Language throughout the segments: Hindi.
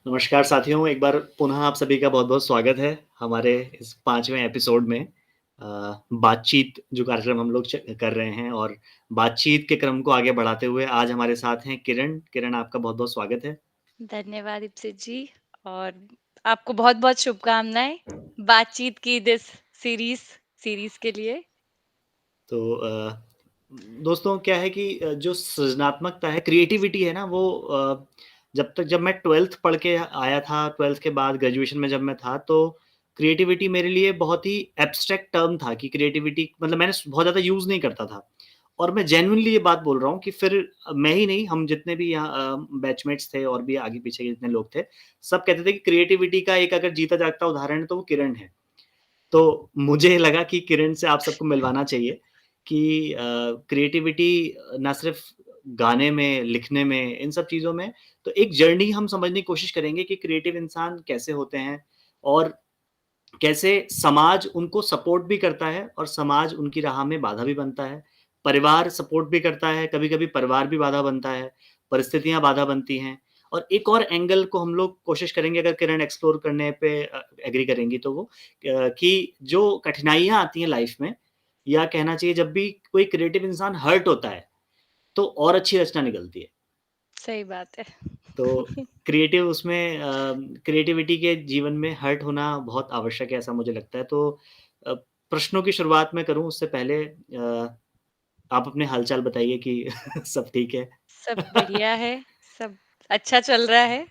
नमस्कार साथियों, एक बार पुनः आप सभी का बहुत-बहुत स्वागत है हमारे इस 5वें एपिसोड में। बातचीत जो कार्यक्रम हम लोग कर रहे हैं और बातचीत के क्रम को आगे बढ़ाते हुए आज हमारे साथ हैं किरण। किरण, आपका बहुत-बहुत स्वागत है। धन्यवाद इप्सित जी और आपको बहुत-बहुत शुभकामनाएँ बातचीत की दिस सीरीज़ सीरीज़ के लिए। तो दोस्तों क्या है कि जो सृजनात्मकता है, क्रिएटिविटी है ना वो जब मैं 12th पढ़ के आया था, 12th के बाद ग्रेजुएशन में जब मैं था तो क्रिएटिविटी मेरे लिए बहुत ही एब्स्ट्रैक्ट टर्म था कि क्रिएटिविटी मतलब मैंने बहुत ज़्यादा यूज़ नहीं करता था। और मैं जेन्युइनली ये बात बोल रहा हूँ कि फिर मैं ही नहीं, हम जितने भी यहाँ बैचमेट्स थे और भी आगे-पीछे के जितने लोग थे, सब कहते थे कि क्रिएटिविटी का एक अगर जीता जागता उदाहरण है तो वो किरण है। तो मुझे लगा कि किरण से आप सबको मिलवाना चाहिए कि क्रिएटिविटी ना सिर्फ़ गाने में, लिखने में, इन सब चीज़ों में, तो एक जर्नी हम समझने की कोशिश करेंगे कि क्रिएटिव इंसान कैसे होते हैं और कैसे समाज उनको सपोर्ट भी करता है और समाज उनकी राह में बाधा भी बनता है। परिवार सपोर्ट भी करता है, कभी-कभी परिवार भी बाधा बनता है, परिस्थितियाँ बाधा बनती हैं। और एक और एंगल को हम लोग कोशिश करेंगे अगर किरण एक्सप्लोर करने पे एग्री करेंगी तो वो कि जो कठिनाइयाँ आती हैं लाइफ़ में या कहना चाहिए जब भी कोई क्रिएटिव इंसान हर्ट होता है, तो और अच्छी रचना निकलती है। सही बात है। तो क्रिएटिव उसमें क्रिएटिविटी के जीवन में हर्ट होना बहुत आवश्यक है ऐसा मुझे लगता है। तो प्रश्नों की शुरुआत मैं करूँ उससे पहले आप अपने हाल-चाल बताइए कि सब ठीक है? सब बढ़िया है, सब अच्छा चल रहा है।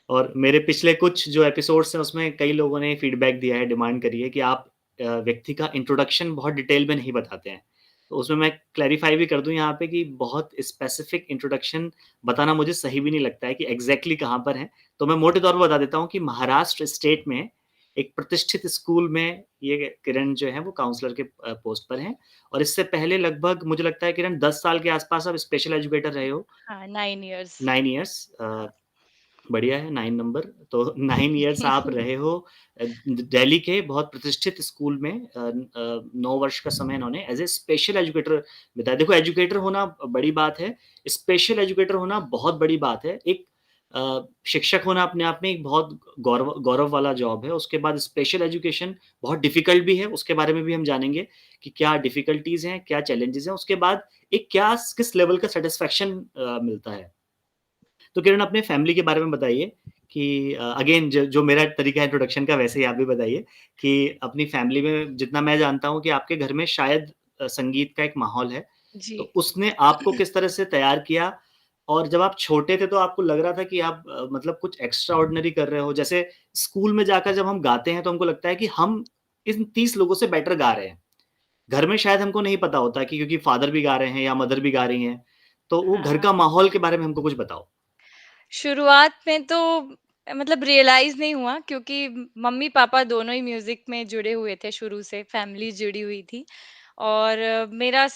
और मेरे पिछले कुछ जो एपिसोड्स हैं उसमें कई लोगों ने फीडबैक दिया है, डिमांड करी है कि आप व्यक्ति का इंट्रोडक्शन बहुत डिटेल में नहीं बताते हैं। तो उसमें मैं क्लैरिफ़ाई भी कर दूँ यहाँ पे कि बहुत स्पेसिफ़िक इंट्रोडक्शन बताना मुझे सही भी नहीं लगता है कि एग्ज़ैक्टली कहाँ पर हैं। तो मैं मोटे तौर पे बता देता हूँ कि महाराष्ट्र स्टेट में एक प्रतिष्ठित स्कूल में ये किरण जो है वो काउंसलर के पोस्ट पर हैं और इससे पहले लगभग मुझे लगता है किरण 10 साल के आस-पास आप स्पेशल एजुकेटर रहे हो, हाँ, 9 इयर्स 9 इयर्स हाँ। बढ़िया है 9 नंबर। तो 9 इयर्स आप रहे हो दिल्ली के बहुत प्रतिष्ठित स्कूल में 9 वर्ष का समय इन्होंने एज़ ए स्पेशल एजुकेटर बिताया। देखो एजुकेटर होना बड़ी बात है, स्पेशल एजुकेटर होना बहुत बड़ी बात है। एक शिक्षक होना अपने आप में एक बहुत गौरव गौरव वाला जॉब है। उसके बाद स्पेशल एजुकेशन बहुत डिफ़िकल्ट भी है, उसके बारे में भी हम जानेंगे कि क्या डिफ़िकल्टीज़ हैं, क्या चैलेंजेज़ हैं। उसके बाद एक क्या किस लेवल का सैटिस्फैक्शन मिलता है। तो किरण अपने फैमिली के बारे में बताइए कि अगेन जो मेरा तरीका है इंट्रोडक्शन का वैसे ही आप भी बताइए कि अपनी फैमिली में जितना मैं जानता हूँ कि आपके घर में शायद संगीत का एक माहौल है। जी। तो उसने आपको किस तरह से तैयार किया? और जब आप छोटे थे तो आपको लग रहा था कि आप मतलब कुछ एक्स्ट्रा ऑर्डिनरी कर रहे हो? जैसे स्कूल में जाकर जब हम गाते हैं तो हमको लगता है कि हम इन 30 लोगों से बेटर गा रहे हैं। घर में शायद हमको नहीं पता होता कि क्योंकि फादर भी गा रहे हैं या मदर भी गा रही हैं। तो वो घर हाँ। का माहौल के बारे में हमको कुछ बताओ? शुरुआत में तो मतलब रियलाइज़ नहीं हुआ क्योंकि मम्मी-पापा दोनों ही म्यूज़िक में जुड़े हुए थे शुरू से, फैमिली जुड़ी हुई थी। और मेरा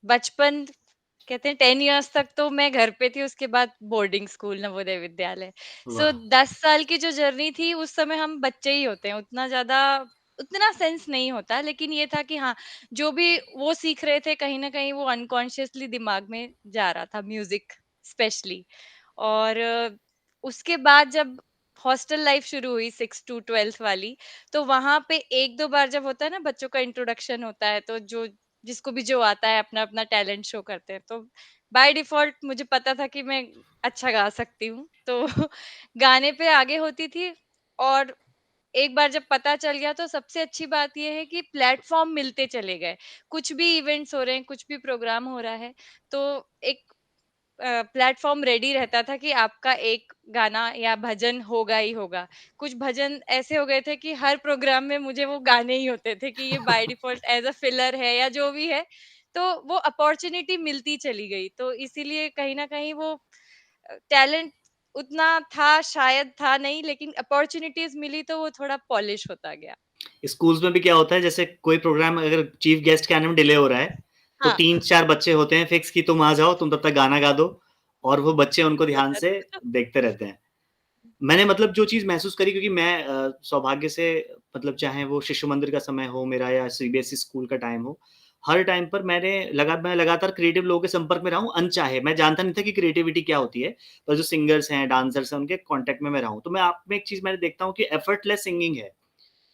बचपन कहते हैं 10 इयर्स तक तो मैं घर पे थी, उसके बाद बोर्डिंग स्कूल नवोदय विद्यालय। सो वाह! 10 साल की जो जर्नी थी उस समय हम बच्चे ही होते हैं, उतना सेंस नहीं होता, लेकिन ये था कि हाँ, जो भी वो सीख रहे थे कहीं न कहीं वो अनकॉन्शियसली दिमाग में जा रहा था, म्यूज़िक स्पेशली। और उसके बाद जब हॉस्टल लाइफ शुरू हुई 6 टू 12th वाली, तो वहाँ पे 1-2 बार जब होता है ना बच्चों का इंट्रोडक्शन होता है, तो जो जिसको भी जो आता है अपना-अपना टैलेंट शो करते हैं। तो बाय डिफ़ॉल्ट मुझे पता था कि मैं अच्छा गा सकती हूँ, तो गाने पे आगे होती थी। और एक बार जब पता चल गया तो सबसे अच्छी बात ये है कि प्लेटफ़ॉर्म मिलते चले गए। कुछ भी इवेंट्स हो रहे हैं, कुछ भी प्रोग्राम हो रहा है, तो एक प्लेटफ़ॉर्म रेडी रहता था कि आपका एक गाना या भजन होगा ही होगा। कुछ भजन ऐसे हो गए थे कि हर प्रोग्राम में मुझे वो गाने ही होते थे कि ये by default as a filler है या जो भी है, तो वो अपॉर्च्युनिटी मिलती चली गई। तो इसीलिए कहीं न कहीं वो टैलेंट उतना था, शायद था नहीं, लेकिन अपॉर्च्युनिटीज़ मिली तो वो थोड़ा पॉलिश होता गया। स्कूल्स में भी क्या होता है जैसे कोई प्रोग्राम अगर चीफ गेस्ट के आने में डिले हो रहा है, तो हाँ। 3-4 बच्चे होते हैं फिक्स कि तुम आ जाओ, तुम तब तक गाना गा दो और वो बच्चे उनको ध्यान से देखते रहते हैं। मैंने मतलब जो चीज़ महसूस करी क्योंकि मैं सौभाग्य से मतलब चाहे वो शिशु मंदिर का समय हो मेरा या सीबीएसई स्कूल का टाइम हो, हर टाइम पर मैं लगातार क्रिएटिव लोगों के संपर्क में रहा हूँ अनचाहे। मैं जानता नहीं था कि क्रिएटिविटी क्या होती है, पर जो सिंगर्स हैं, डांसर्स हैं, उनके कॉन्टैक्ट में मैं रहा हूँ। तो मैं आप में एक चीज़ मैंने देखता हूँ कि एफर्टलेस सिंगिंग है,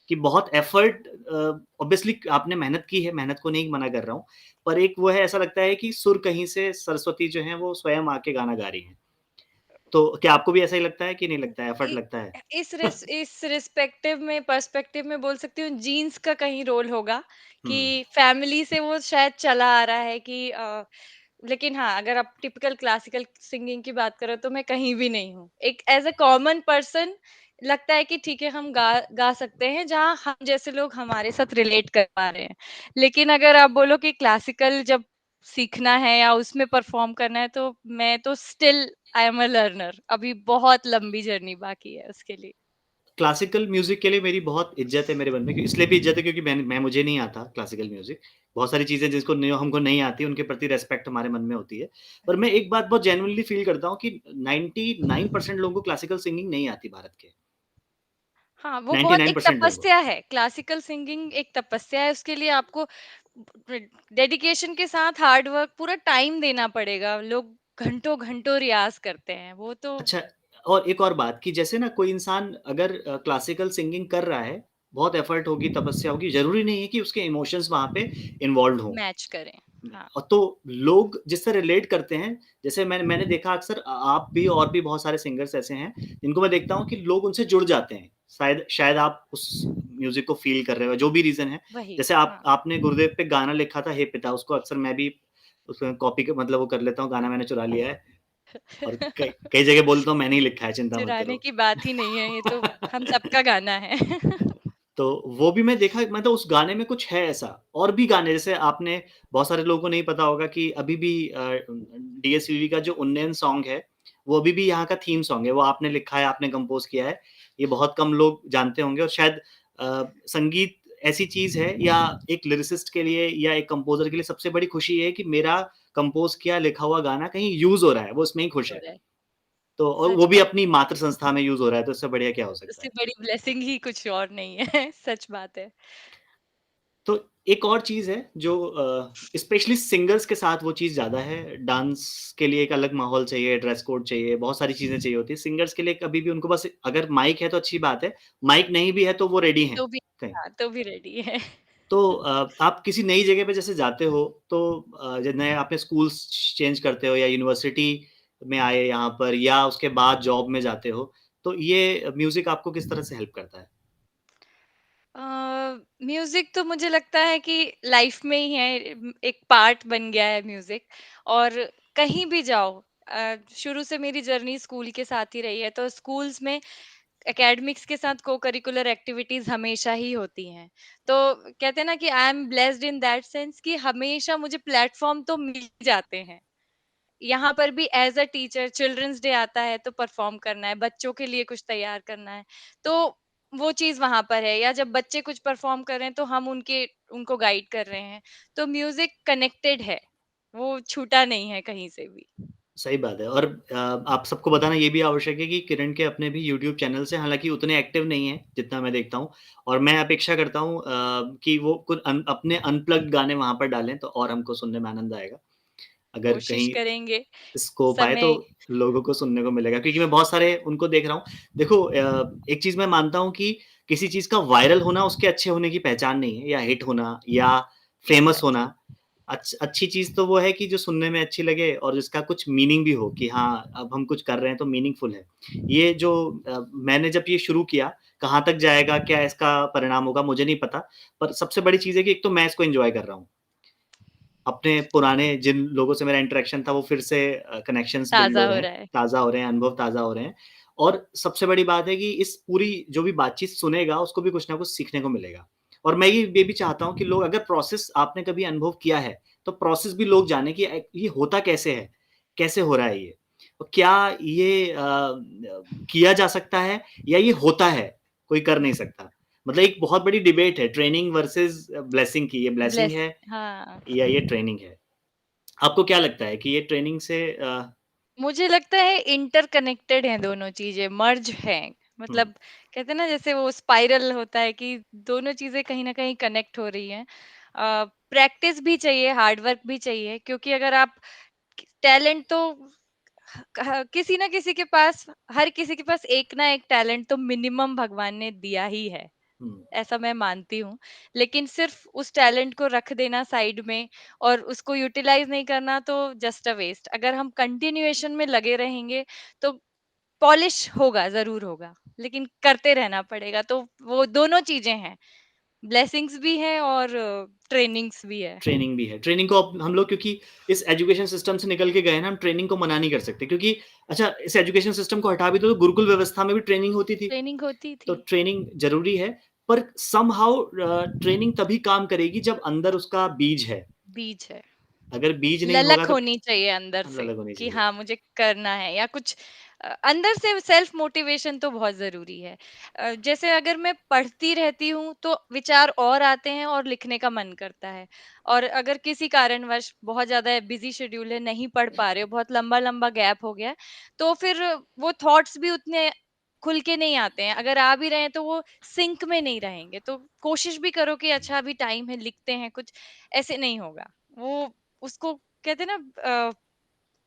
कि बहुत एफर्ट ऑब्वियसली आपने मेहनत की है, मेहनत को नहीं मना कर रहा हूँ, पर एक वो है ऐसा लगता है कि सुर कहीं से सरस्वती जो हैं वो स्वयं आके गाना गा रही हैं। तो क्या आपको भी ऐसा ही लगता है कि नहीं लगता है, एफर्ट इ लगता है? इस रिस्पेक्टिव में पर्सपेक्टिव में बोल सकती हूँ जीन्स का कहीं रोल होगा कि हुँ। फैमिली से वो शायद चला आ रहा है कि लेकिन हाँ, अगर आप टिपिकल क्लासिकल सिंगिंग की बात करो तो मैं कहीं भी नहीं हूँ। एक एज़ अ कॉमन पर्सन लगता है कि ठीक है हम गा गा सकते हैं जहाँ हम जैसे लोग हमारे साथ रिलेट कर पा रहे हैं। लेकिन अगर आप बोलो कि क्लासिकल जब सीखना है या उसमें परफ़ॉर्म करना है तो मैं तो still I am a learner. अभी बहुत लंबी जर्नी बाकी है उसके लिए। क्लासिकल म्यूज़िक के लिए मेरी बहुत इज़्ज़त है मेरे मन में, इसलिए भी इज़्ज़त है क्योंकि मुझे नहीं आता क्लासिकल म्यूज़िक। बहुत सारी चीज़ें जिसको नहीं हमको नहीं आती, उनके प्रति रिस्पेक्ट हमारे मन में होती है। पर मैं एक बात बहुत जेनुइनली फ़ील करता हूँ कि 99% लोगों को क्लासिकल सिंगिंग नहीं आती भारत के। हाँ, वो बहुत एक 99% लोगों को। तपस्या है। क्लासिकल सिंगिंग एक तपस्या है, उसके लिए आपको डेडिकेशन के साथ हार्ड वर्क पूरा टाइम देना पड़ेगा। लोग घंटों-घंटों रियाज़ करते हैं। वो तो अच्छा, और एक और बात कि जैसे ना कोई इंसान अगर क्लासिकल सिंगिंग कर रहा है, बहुत एफर्ट होगी, तपस्या होगी, ज़रूरी नहीं है कि उसके इमोशंस वहाँ पे इन्वॉल्व्ड हों। मैच करें। हाँ, तो लोग जिससे रिलेट करते हैं, जैसे मैंने देखा अक्सर आप भी और भी बहुत सारे सिंगर्स ऐसे हैं, जिनको मैं देखता हूँ कि लोग उनसे जुड़ जाते हैं। शायद शायद आप उस म्यूज़िक को फ़ील कर रहे हो, जो भी रीज़न है। वही। जैसे हाँ, आपने गुरुदेव पे गाना लिखा था हे पिता, उसको अक्सर मैं भी उसमें कॉपी क मतलब वो कर लेता हूँ, गाना मैंने चुरा लिया है और कई कई जगह बोलता हूँ मैंने ही लिखा है, चिंता मत चुराने करो। की बात ही नहीं है, ये तो हम सबका गाना है। तो वो भी मैं देखा मतलब उस गाने में कुछ है ऐसा। और भी गाने जैसे आपने बहुत सारे लोगों को नहीं पता होगा कि अभी भी डीएसपीवी का जो उन्नयन सॉन्ग है, वो अभी भी यहाँ का थीम सॉन्ग है। वो आपने लिखा है, आपने कंपोज़ किया है। ये बहुत कम लोग जानते होंगे और शायद संगीत ऐसी चीज़ है या एक लिरिसिस्ट के लिए या एक कंपोज़र के लिए सबसे बड़ी खुशी ये है कि मेरा कंपोज़ किया, लिखा हुआ गाना कहीं यूज़ हो रहा है, वो उसमें ही खुश हो है। रहा है। तो और सच वो भी बात। अपनी मातृ संस्था में यूज़ हो रहा है, तो इससे बढ़िया क्या हो सकता उससे है? बड़ी ब्लेसिंग ही कुछ और नहीं है। सच बात है। तो एक और चीज़ है जो स्पेशली सिंगर्स के साथ वो चीज़ ज़्यादा है, डांस के लिए एक अलग माहौल चाहिए, ड्रेस कोड चाहिए, बहुत सारी चीज़ें चाहिए होती हैं। सिंगर्स के लिए कभी भी उनको बस अगर माइक है तो अच्छी बात है, माइक नहीं भी है तो वो रेडी हैं तो भी कहीं। हाँ, तो भी रेडी है। तो आप किसी नई जगह पे जैसे जाते हो तो ज नए आपने स्कूल्स चेंज करते हो या यूनिवर्सिटी में आए यहाँ पर या उसके बाद जॉब में जाते हो, तो ये म्यूज़िक आपको किस तरह से हेल्प करता है? म्यूजिक तो मुझे लगता है कि लाइफ में ही है, एक पार्ट बन गया है म्यूजिक। और कहीं भी जाओ, शुरू से मेरी जर्नी स्कूल के साथ ही रही है, तो स्कूल्स में एकेडमिक्स के साथ को करिकुलर एक्टिविटीज हमेशा ही होती हैं। तो कहते हैं ना कि I am blessed in that sense कि हमेशा मुझे प्लेटफॉर्म तो मिल जाते हैं। यहाँ पर भी as a teacher children's day आता है तो परफॉर्म करना है, बच्चों के लिए कुछ तैयार करना है, तो वो चीज वहां पर है। या जब बच्चे कुछ परफॉर्म कर रहे हैं तो हम उनको गाइड कर रहे हैं। तो म्यूजिक कनेक्टेड है, वो छूटा नहीं है कहीं से भी। सही बात है और आप सबको बताना ये भी आवश्यक है कि किरण के अपने भी यूट्यूब चैनल्स हैं, हालाँकि उतने एक्टिव नहीं हैं, जितना मैं देखता हूँ और मैं अपेक्षा करता हूँ कि वो अपने अनप्लग्ड गाने वहाँ पर डालें, तो और हमको सुनने में आनंद आएगा। अगर कोशिश कहीं करेंगे। स्कोप आए तो समय। लोगों को सुनने को मिलेगा क्योंकि मैं बहुत सारे उनको देख रहा हूँ। देखो एक चीज़ मैं मानता हूँ कि किसी चीज़ का वायरल होना उसके अच्छे होने की पहचान नहीं है या हिट होना या फेमस एग्जैक्टली। होना। अच्छी चीज़ तो वो है कि जो सुनने में अच्छी लगे और जिसका कुछ मीनिंग भी हो कि हाँ, अब हम कुछ कर रहे हैं तो मीनिंगफुल है। ये जो मैंने जब ये शुरू किया, कहाँ तक जाएगा, क्या इसका परिणाम होगा मुझे नहीं पता। पर सबसे बड़ी चीज़ है कि एक तो मैं इसको एन्जॉय कर रहा हूँ। अपने पुराने जिन लोगों से मेरा इंटरेक्शन था वो फिर से कनेक्शंस बिल्ड हो ताजा रहे हो हैं, रहा है। ताज़ा हो रहे हैं, अनुभव ताज़ा हो रहे हैं। और सबसे बड़ी बात है कि इस पूरी जो भी बातचीत सुनेगा उसको भी कुछ ना कुछ सीखने को मिलेगा। और मैं ये भी चाहता हूँ कि लोग अगर प्रोसेस आपने कभी अनुभव किया है, तो प्रोसेस भी लोग जानें कि ये होता कैसे है? कैसे हो रहा है ये? और क्या ये किया जा सकता है या ये होता है, कोई कर नहीं सकता? मतलब एक बहुत बड़ी डिबेट है ट्रेनिंग वर्सेस ब्लेसिंग की, ये ब्लेसिंग ब्लेस। है हाँ। या ये ट्रेनिंग है? आपको क्या लगता है कि ये ट्रेनिंग से मुझे लगता है इंटरकनेक्टेड हैं दोनों चीजें, मर्ज हैं। हुँ, मतलब कहते हैं ना जैसे वो स्पाइरल होता है कि दोनों चीजें कहीं ना कहीं कनेक्ट हो रही हैं। प्रैक्टिस भी चाहिए, हार्ड वर्क भी चाहिए, क्योंकि अगर आप टैलेंट तो किसी ना किसी के पास, हर किसी के पास एक ना एक टैलेंट तो मिनिमम भगवान ने दिया ही है, हुँ, ऐसा मैं मानती हूँ। लेकिन सिर्फ उस टैलेंट को रख देना साइड में और उसको यूटिलाइज नहीं करना तो जस्ट अ वेस्ट। अगर हम कंटिन्यूएशन में लगे रहेंगे तो पॉलिश होगा, जरूर होगा, लेकिन करते रहना पड़ेगा। तो वो दोनों चीजें हैं, ब्लेसिंग्स भी है और ट्रेनिंग्स भी है। ट्रेनिंग भी है। ट्रेनिंग को अब हम लोग क्योंकि इस एजुकेशन सिस्टम से निकल के गए ना, हम ट्रेनिंग को मना नहीं कर सकते क्योंकि अच्छा इस एजुकेशन सिस्टम को हटा भी दो तो गुरुकुल व्यवस्था में भी ट्रेनिंग होती थी। ट्रेनिंग होती तो थी। ट्रेनिंग ज़रूरी है, पर समहाउ ट्रेनिंग तभी काम करेगी जब अंदर उसका बीज है। बीज है। अगर बीज नहीं होगा ललक तो होनी चाहिए अंदर से अलग होनी कि चाहिए। हाँ मुझे करना है, या कुछ अंदर से सेल्फ मोटिवेशन तो बहुत जरूरी है। जैसे अगर मैं पढ़ती रहती हूँ तो विचार और आते हैं और लिखने का मन करता है। और अगर किसी कारणवश बहुत ज्यादा बिजी शेड्यूल है, नहीं पढ़ पा रहे हो, बहुत लंबा लंबा गैप हो गया है, तो फिर वो थॉट्स भी उतने खुल के नहीं आते हैं। अगर आ भी रहे हैं तो वो सिंक में नहीं रहेंगे। तो कोशिश भी करो कि अच्छा अभी टाइम है, लिखते हैं कुछ, ऐसे नहीं होगा। वो उसको कहते हैं ना,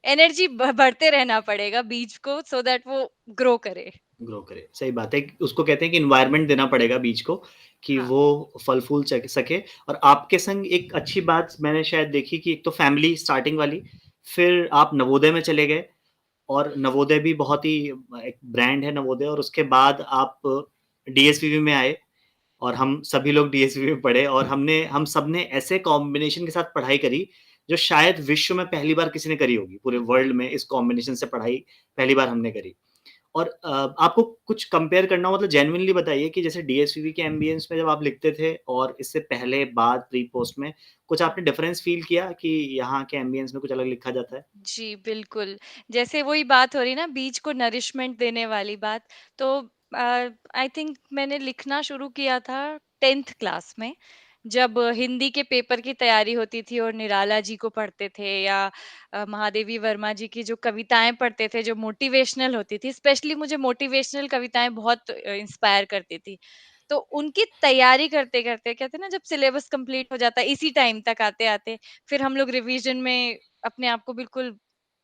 एनर्जी बढ़ते रहना पड़ेगा बीज को, सो दैट वो ग्रो करे। ग्रो करे, सही बात है। उसको कहते हैं कि एनवायरनमेंट देना पड़ेगा बीज को, कि हाँ। वो फल-फूल सक सके और आपके संग एक अच्छी बात मैंने शायद देखी कि एक तो फैमिली स्टार्टिंग वाली, फिर आप नवोदय में चले गए और नवोदय भी बहुत ही एक ब्रांड है नवोदय और उसके बाद आप डीएसवीवी में आए और हम सभी लोग डीएसवीवी में पढ़े और हम सबने ऐसे कॉम्बिनेशन के साथ पढ़ाई करी, जो शायद विश्व में पहली बार किसी ने करी होगी। पूरे वर्ल्ड में इस कॉम्बिनेशन से पढ़ाई पहली बार हमने करी। और आपको कुछ कंपेयर करना हो मतलब जेन्युइनली बताइए कि जैसे डीएसवीवी के एम्बियंस में जब आप लिखते थे और इससे पहले, बाद, प्री, पोस्ट में कुछ आपने डिफरेंस फ़ील किया कि यहाँ के एम्बियंस में कुछ अलग लिखा जाता है? जी, बिल्कुल। जैसे वही बात हो रही ना बीज को नरिशमेंट देने वाली बात, तो आई थिंक मैंने लिखना शुरू किया था 10th क्लास में, जब हिंदी के पेपर की तैयारी होती थी और निराला जी को पढ़ते थे, या महादेवी वर्मा जी की जो कविताएँ पढ़ते थे, जो मोटिवेशनल होती थी। स्पेशली मुझे मोटिवेशनल कविताएँ बहुत इंस्पायर करती थी। तो उनकी तैयारी करते-करते कहते हैं ना, जब सिलेबस कंप्लीट हो जाता है इसी टाइम तक आते-आते, फिर हम लोग रिवीजन में अपने आप को बिल्कुल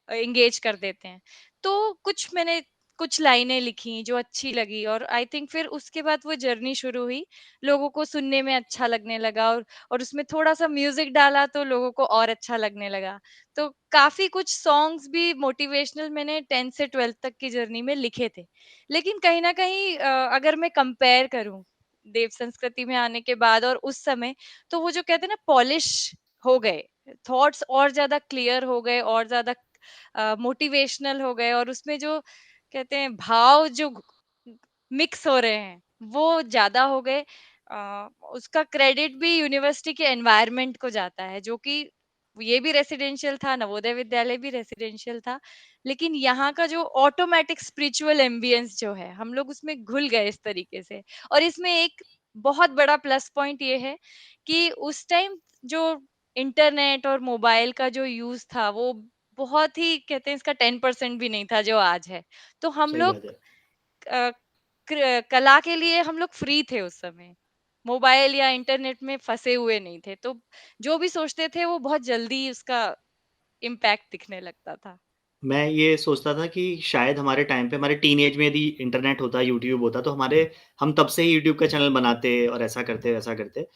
एंगेज कर देते हैं। तो मैंने कुछ लाइनें लिखी जो अच्छी लगी, और आई थिंक फिर उसके बाद वो जर्नी शुरू हुई। लोगों को सुनने में अच्छा लगने लगा, और उसमें थोड़ा-सा म्यूज़िक डाला तो लोगों को और अच्छा लगने लगा। तो काफ़ी कुछ सॉन्ग्स भी मोटिवेशनल मैंने 10th से 12th तक की जर्नी में लिखे थे। लेकिन कहीं न कहीं अगर मैं कंपेयर करूँ देव संस्कृति में आने के बाद और उस समय, तो वो जो कहते हैं ना पॉलिश हो गए, थॉट्स और ज़्यादा क्लियर हो गए, और ज़्यादा मोटिवेशनल हो गए, और उसमें जो कहते हैं भाव जो मिक्स हो रहे हैं, वो ज़्यादा हो गए। उसका क्रेडिट भी यूनिवर्सिटी के एनवायरनमेंट को जाता है, जो कि ये भी रेसिडेंशियल था, नवोदय विद्यालय भी रेसिडेंशियल था। लेकिन यहाँ का जो ऑटोमैटिक स्पिरिचुअल एम्बियंस जो है, हम लोग उसमें घुल गए इस तरीके से। और इसमें एक बहुत बड़ा प्लस पॉइंट ये है कि उस टाइम जो इंटरनेट और मोबाइल का जो यूज़ था, वो बहुत ही कहते हैं इसका 10% भी नहीं था जो आज है। तो हम सही बात लोग है। अ, कला के लिए हम लोग फ्री थे उस समय। मोबाइल या इंटरनेट में फँसे हुए नहीं थे। तो जो भी सोचते थे वो बहुत जल्दी उसका इम्पैक्ट दिखने लगता था। मैं ये सोचता था कि शायद हमारे टाइम पे हमारे टीनेज में यदि इंटरनेट होता, यूट्यूब होता तो हम तब से ही यूट्यूब का चैनल बनाते और ऐसा करते, वैसा करते।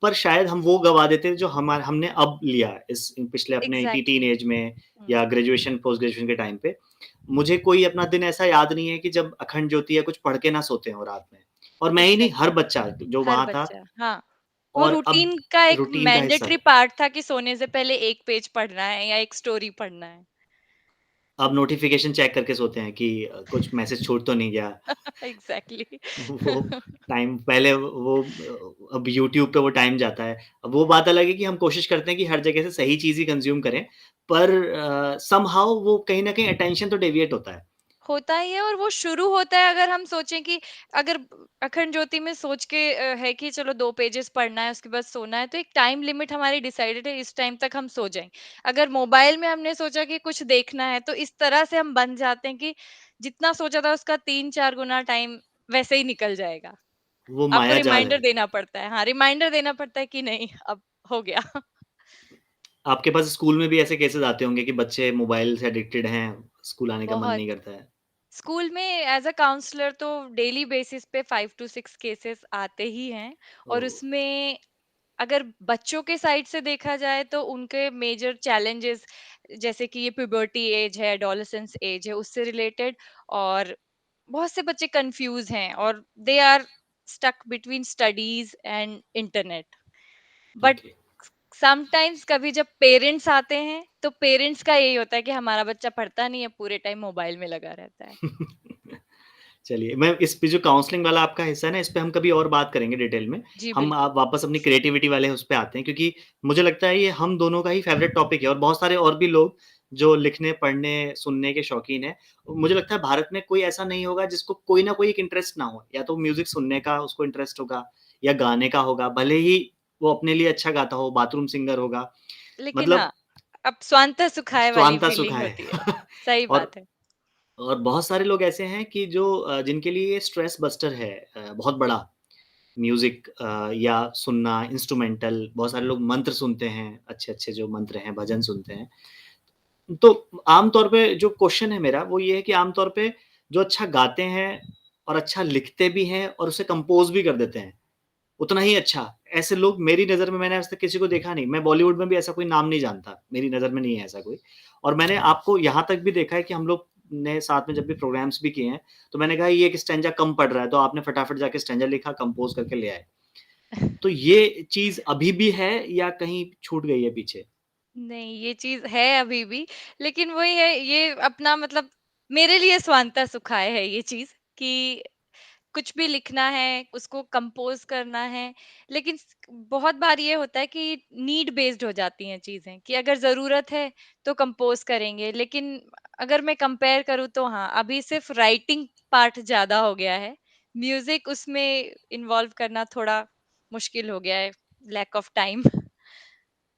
पर शायद हम वो गँवा देते जो हमने अब लिया इस पिछले अपने एग्ज़ैक्टली। टीनेज में हुँ, या ग्रेजुएशन, पोस्ट ग्रेजुएशन के टाइम पे। मुझे कोई अपना दिन ऐसा याद नहीं है कि जब अखंड ज्योति या कुछ पढ़ के ना सोते हों रात में। और मैं ही नहीं, हर एग्ज़ैक्टली। बच्चा जो हर वहाँ था बच्चा, हाँ। वो और अब रूटीन का एक रूटीन का हिस्सा मैंडेटरी है। पार्ट था कि सोने से पहले 1 पेज पढ़ना है या 1 स्टोरी पढ़ना है। अब नोटिफ़िकेशन चेक करके सोते हैं कि कुछ मैसेज छूट तो नहीं गया। एग्ज़ैक्टली। वो टाइम पहले वो अब यूट्यूब पे वो टाइम जाता है। अब वो बात अलग है कि हम कोशिश करते हैं कि हर जगह से सही चीज़ ही कंज़्यूम करें, पर समहाउ वो कहीं न कहीं अटेंशन तो डेविएट होता है। होता ही है, और वो शुरू होता है अगर हम सोचें कि अगर अखंड ज्योति में सोच के है कि चलो 2 पेजेस पढ़ना है उसके बाद सोना है, तो एक टाइम लिमिट हमारी डिसाइडेड है, इस टाइम तक हम सो जाएँ। अगर मोबाइल में हमने सोचा कि कुछ देखना है, तो इस तरह से हम बन जाते हैं कि जितना सोचा था उसका 3-4 गुना टाइम वैसे ही निकल जाएगा। वो आपको मायाजाल रिमाइंडर है। देना पड़ता है। हाँ, रिमाइंडर देना पड़ता है कि नहीं अब हो गया। आपके पास स्कूल में भी ऐसे केसेज़ आते होंगे कि बच्चे मोबाइल से एडिक्टेड हैं, स्कूल आने का मन बहुत। नहीं करता है। स्कूल में एज़ अ काउंसलर तो डेली बेसिस पे 5 टू 6 केसेस आते ही हैं, और ओह! उसमें अगर बच्चों के साइड से देखा जाए तो उनके मेजर चैलेंजेस, जैसे कि ये प्यूबर्टी एज है, एडोलेसेंस एज है, उससे रिलेटेड। और बहुत से बच्चे कंफ्यूज हैं और they are stuck between studies and internet. But okay. Sometimes कभी जब पेरेंट्स आते हैं तो पेरेंट्स का यही होता है कि हमारा बच्चा पढ़ता नहीं है, पूरे टाइम मोबाइल में लगा रहता है। चलिए, मैं इस पे जो काउंसलिंग वाला आपका हिस्सा है ना, इस पे हम कभी और बात करेंगे डिटेल में। जी हम बिल्कुल। आप वापस अपनी क्रिएटिविटी वाले उस पे आते हैं क्योंकि मुझे लगता है ये हम दोनों का ही फ़ेवरेट टॉपिक है और बहुत सारे और भी लोग जो लिखने, पढ़ने, सुनने के शौकीन हैं। मुझे लगता है भारत में कोई ऐसा नहीं होगा जिसको कोई ना कोई एक इंटरेस्ट ना हो। या तो म्यूज़िक सुनने का उसको इंटरेस्ट होगा या गाने का होगा, भले ही वो अपने लिए अच्छा गाता हो, बाथरूम सिंगर होगा। लेकिन हाँ, मतलब अब स्वांतः सुखाए वाली स्वांतः फीलिंग सुखाए। होती है। सही और बात है। और बहुत सारे लोग ऐसे हैं कि जो जिनके लिए ये स्ट्रेस बस्टर है बहुत बड़ा म्यूज़िक या सुनना इंस्ट्रूमेंटल बहुत सारे लोग मंत्र सुनते हैं, अच्छे-अच्छे जो मंत्र हैं, भजन सुनते हैं। तो आम तौर पे जो क्वेश्चन है मेरा वो ये है कि आम तौर पे जो अच्छा गाते हैं और अच्छा लिखते भी हैं और उसे कंपोज़ भी कर देते हैं, उतना ही अच्छा, ऐसे लोग मेरी नज़र में मैंने आज तक किसी को देखा नहीं। मैं बॉलीवुड में भी ऐसा कोई नाम नहीं जानता, मेरी नज़र में नहीं है ऐसा कोई। और मैंने आपको यहाँ तक भी देखा है कि हम लोग ने साथ में जब भी प्रोग्राम्स भी किए हैं, तो मैंने कहा ये एक स्टैन्ज़ा कम पड़ रहा है, तो आपने फटाफट जाके स्टैन्ज़ा लिखा, कंपोज़ करके ले आए। तो ये चीज़ अभी भी है या कहीं छूट गई है पीछे? नहीं, ये चीज़ है अभी भी, लेकिन वही है, ये अपना मतलब मेरे लिए स्वांतः सुखाए है ये चीज़, कि कुछ भी लिखना है, उसको कंपोज़ करना है, लेकिन बहुत बार ये होता है कि नीड बेस्ड हो जाती हैं चीज़ें, कि अगर ज़रूरत है तो कंपोज़ करेंगे। लेकिन अगर मैं कंपेयर करूँ तो हाँ, अभी सिर्फ़ राइटिंग पार्ट ज़्यादा हो गया है। म्यूज़िक उसमें इन्वॉल्व करना थोड़ा मुश्किल हो गया है, लैक ऑफ टाइम।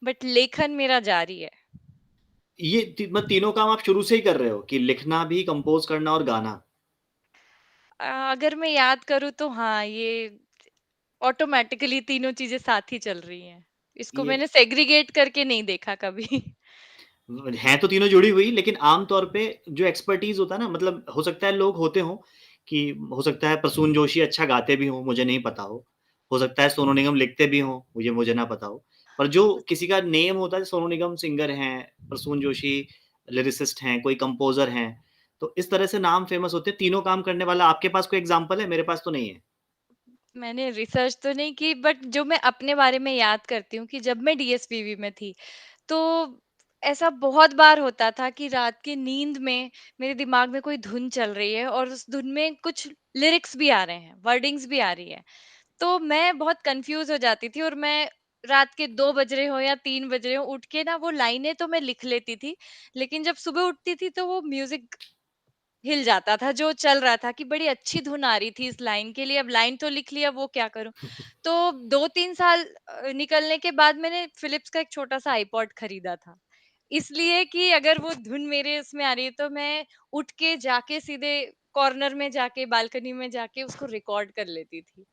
बट लेखन मेरा जारी है। ये तीनों काम आप शुरू से ही कर रहे हो कि लिखना भी, कंपोज़ करना और गाना? अगर मैं याद करूँ तो हाँ, ये ऑटोमैटिकली तीनों चीज़ें साथ ही चल रही हैं। इसको ये मैंने सेग्रीगेट करके नहीं देखा कभी। हैं तो तीनों जुड़ी हुई, लेकिन आम तौर पे जो एक्सपर्टीज़ होता है ना मतलब हो सकता है लोग होते हों कि हो सकता है प्रसून जोशी अच्छा गाते भी हों, मुझे नहीं पता हो। हो सकता है सोनू निगम लिखते भी हों, मुझे मुझे ना पता हो। पर जो किसी का नेम होता है सोनू निगम सिंगर हैं, प्रसून जोशी लिरिसिस्ट हैं, कोई कंपोज़र हैं, तो इस तरह से नाम फ़ेमस होते हैं। तीनों काम करने वाला आपके पास कोई एग्ज़ाम्पल है? मेरे पास तो नहीं है। मैंने रिसर्च तो नहीं की, बट जो मैं अपने बारे में याद करती हूँ कि जब मैं डीएसपीवी में थी, तो ऐसा बहुत बार होता था कि रात की नींद में मेरे दिमाग में कोई धुन चल रही है और उस धुन में कुछ लिरिक्स भी आ रहे हैं, वर्डिंग्स भी आ रही है। तो मैं बहुत कन्फ्यूज़ हो जाती थी और मैं रात के 2 बज रहे हो या 3 बज रहे हो, उठ के ना वो लाइनें तो मैं लिख लेती थी, लेकिन जब सुबह उठती थी तो वो म्यूज़िक हिल जाता था, जो चल रहा था कि बड़ी अच्छी धुन आ रही थी इस लाइन के लिए, अब लाइन तो लिख लिया, वो क्या करूँ? तो 2-3 साल निकलने के बाद मैंने फिलिप्स का एक छोटा-सा आइपॉड खरीदा था। इसलिए कि अगर वो धुन मेरे उसमें आ रही है तो मैं उठ के जाके सीधे कॉर्नर में जाके, बालकनी में जाके उसको रिकॉर्ड कर लेती थी।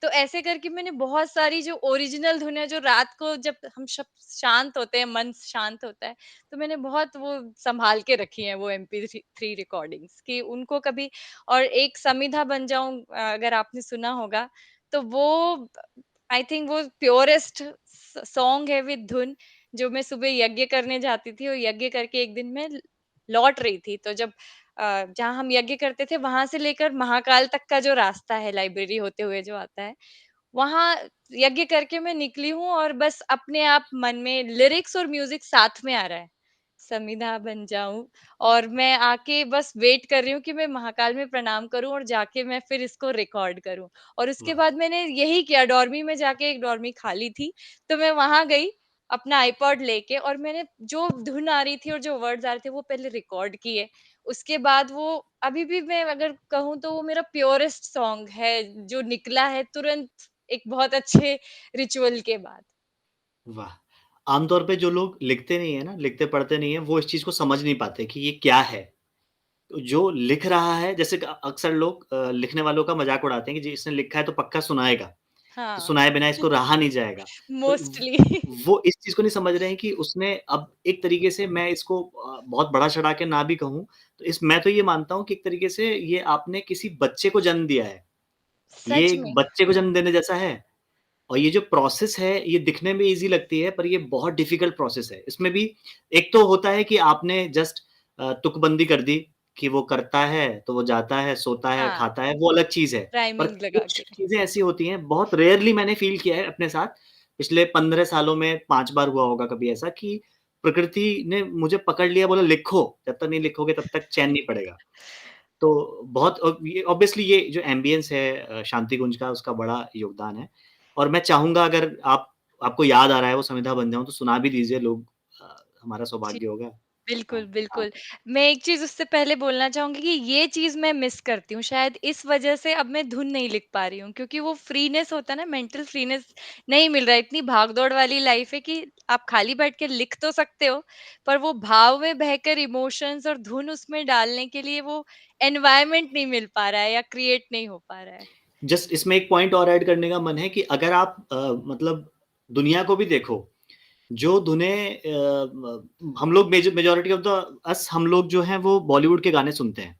तो ऐसे करके मैंने बहुत सारी जो ओरिजिनल धुन है, जो रात को जब हम सब शांत होते हैं, मन शांत होता है, तो मैंने बहुत वो सँभाल के रखी हैं वो MP3 रिकॉर्डिंग्स, कि उनको कभी। और एक समिधा बन जाऊँ, अगर आपने सुना होगा, तो वो आई थिंक वो प्योरेस्ट सॉन्ग है विद धुन, जो मैं सुबह यज्ञ करने जाती थी और यज्ञ करके एक दिन मैं लौट रही थी, तो जब जहाँ हम यज्ञ करते थे वहां से लेकर महाकाल तक का जो रास्ता है लाइब्रेरी होते हुए जो आता है, वहाँ यज्ञ करके मैं निकली हूँ और बस अपने आप मन में लिरिक्स और म्यूजिक साथ में आ रहा है, समिधा बन जाऊं, और मैं आके बस वेट कर रही हूँ कि मैं महाकाल में प्रणाम करूं और जाके मैं फिर इसको रिकॉर्ड करूं। और उसके वाह! बाद मैंने यही किया, डॉर्मी में जाके, एक डॉर्मी खाली थी, तो मैं वहां गई अपना आईपॉड लेके, और मैंने जो धुन आ रही थी और जो वर्ड्स आ रहे थे वो पहले रिकॉर्ड किए। उसके बाद वो अभी भी मैं अगर कहूँ तो वो मेरा प्योरेस्ट सॉन्ग है, जो निकला है तुरंत एक बहुत अच्छे रिचुअल के बाद। वाह! आम तौर पे जो लोग लिखते नहीं है ना, लिखते पढ़ते नहीं है, वो इस चीज़ को समझ नहीं पाते कि ये क्या है। तो जो लिख रहा है जैसे कि अक्सर लोग लिखने वालों का मज़ाक उड़ाते हैं कि जिसने लिखा है तो पक्का सुनाएगा। तो हाँ, सुनाए बिना इसको रहा नहीं जाएगा। तो मोस्टली। वो इस चीज़ को नहीं समझ रहे हैं कि उसने अब एक तरीके से मैं इसको बहुत बढ़ा-चढ़ा के ना भी कहूँ, तो इस मैं तो ये मानता हूँ कि एक तरीके से ये आपने किसी बच्चे को जन्म दिया है। ये सच एक में। बच्चे को जन्म देने जैसा है। और ये जो प्रोसेस है, ये दिखने में ईज़ी लगती है, पर ये बहुत डिफ़िकल्ट प्रोसेस है। इसमें भी एक तो होता है कि आपने जस्ट तुकबंदी कर दी कि वो करता है, तो वो जाता है, सोता है, हाँ, खाता है, वो अलग चीज़ है। पर राइमिंग लगा कुछ के। चीज़ें ऐसी होती हैं, बहुत रेयरली मैंने फ़ील किया है अपने साथ, पिछले 15 सालों में 5 बार हुआ होगा कभी ऐसा कि प्रकृति ने मुझे पकड़ लिया, बोला लिखो, जब तक नहीं लिखोगे तब तक चैन नहीं पड़ेगा। तो बहुत ये ऑब्वियसली ये जो एम्बियंस है शांति कुंज का उसका बड़ा योगदान है और मैं चाहूँगा अगर आपको याद आ रहा है वो संविधा बन जाऊँ तो सुना भी दीजिए लोग हमारा जी। सौभाग्य होगा। बिल्कुल, हाँ, हाँ। बिल्कुल। मैं एक चीज़ उससे पहले बोलना चाहूँगी कि ये चीज़ मैं मिस करती हूँ, शायद इस वज़ह से अब मैं धुन नहीं लिख पा रही हूँ क्योंकि वो फ्रीनेस होता है ना, मेंटल फ्रीनेस नहीं मिल रहा है। इतनी भाग-दौड़ वाली लाइफ़ है कि आप खाली बैठ के लिख तो सकते हो, पर वो भाव में बहकर इमोशंस और धुन उसमें डालने के लिए वो एनवायरनमेंट नहीं मिल पा रहा है या क्रिएट नहीं हो पा रहा है। जस्ट इसमें एक पॉइंट और ऐड करने का मन है कि अगर आप मतलब दुनिया को भी देखो, जो धुनें हम लोग मेजॉरिटी ऑफ द अस हम लोग जो हैं वो बॉलीवुड के गाने सुनते हैं।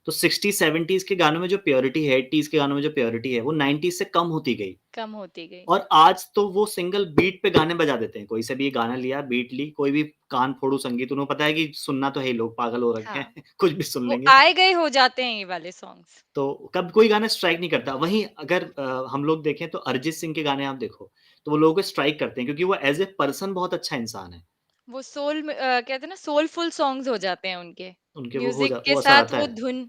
तो 60-70s के गानों में जो प्योरिटी है, 80s के गानों में जो प्योरिटी है, वो 90s से कम होती गई। कम होती गई। और आज तो वो सिंगल बीट पे गाने बजा देते हैं। कोई से भी गाना लिया, बीट ली, कोई भी कान फोड़ू संगीत उन्हें पता है कि सुनना तो है ही लोग पागल हो रखे हाँ, हैं, कुछ भी सुन वो लेंगे। आए गए हो जाते हैं ये वाले सॉन्ग्स। तो कब कोई गाना स्ट्राइक नहीं करता। वहीं अगर हम लोग देखें तो अरिजीत सिंह के गाने आप देखो, तो वो लोगों को स्ट्राइक करते हैं क्योंकि वो एज़ ए पर्सन बहुत अच्छा इंसान है। वो सोल में कहते हैं ना सोलफुल सॉन्ग्स हो जाते हैं उनके। उनके म्यूज़िक के वो असर साथ आता वो है। धुन,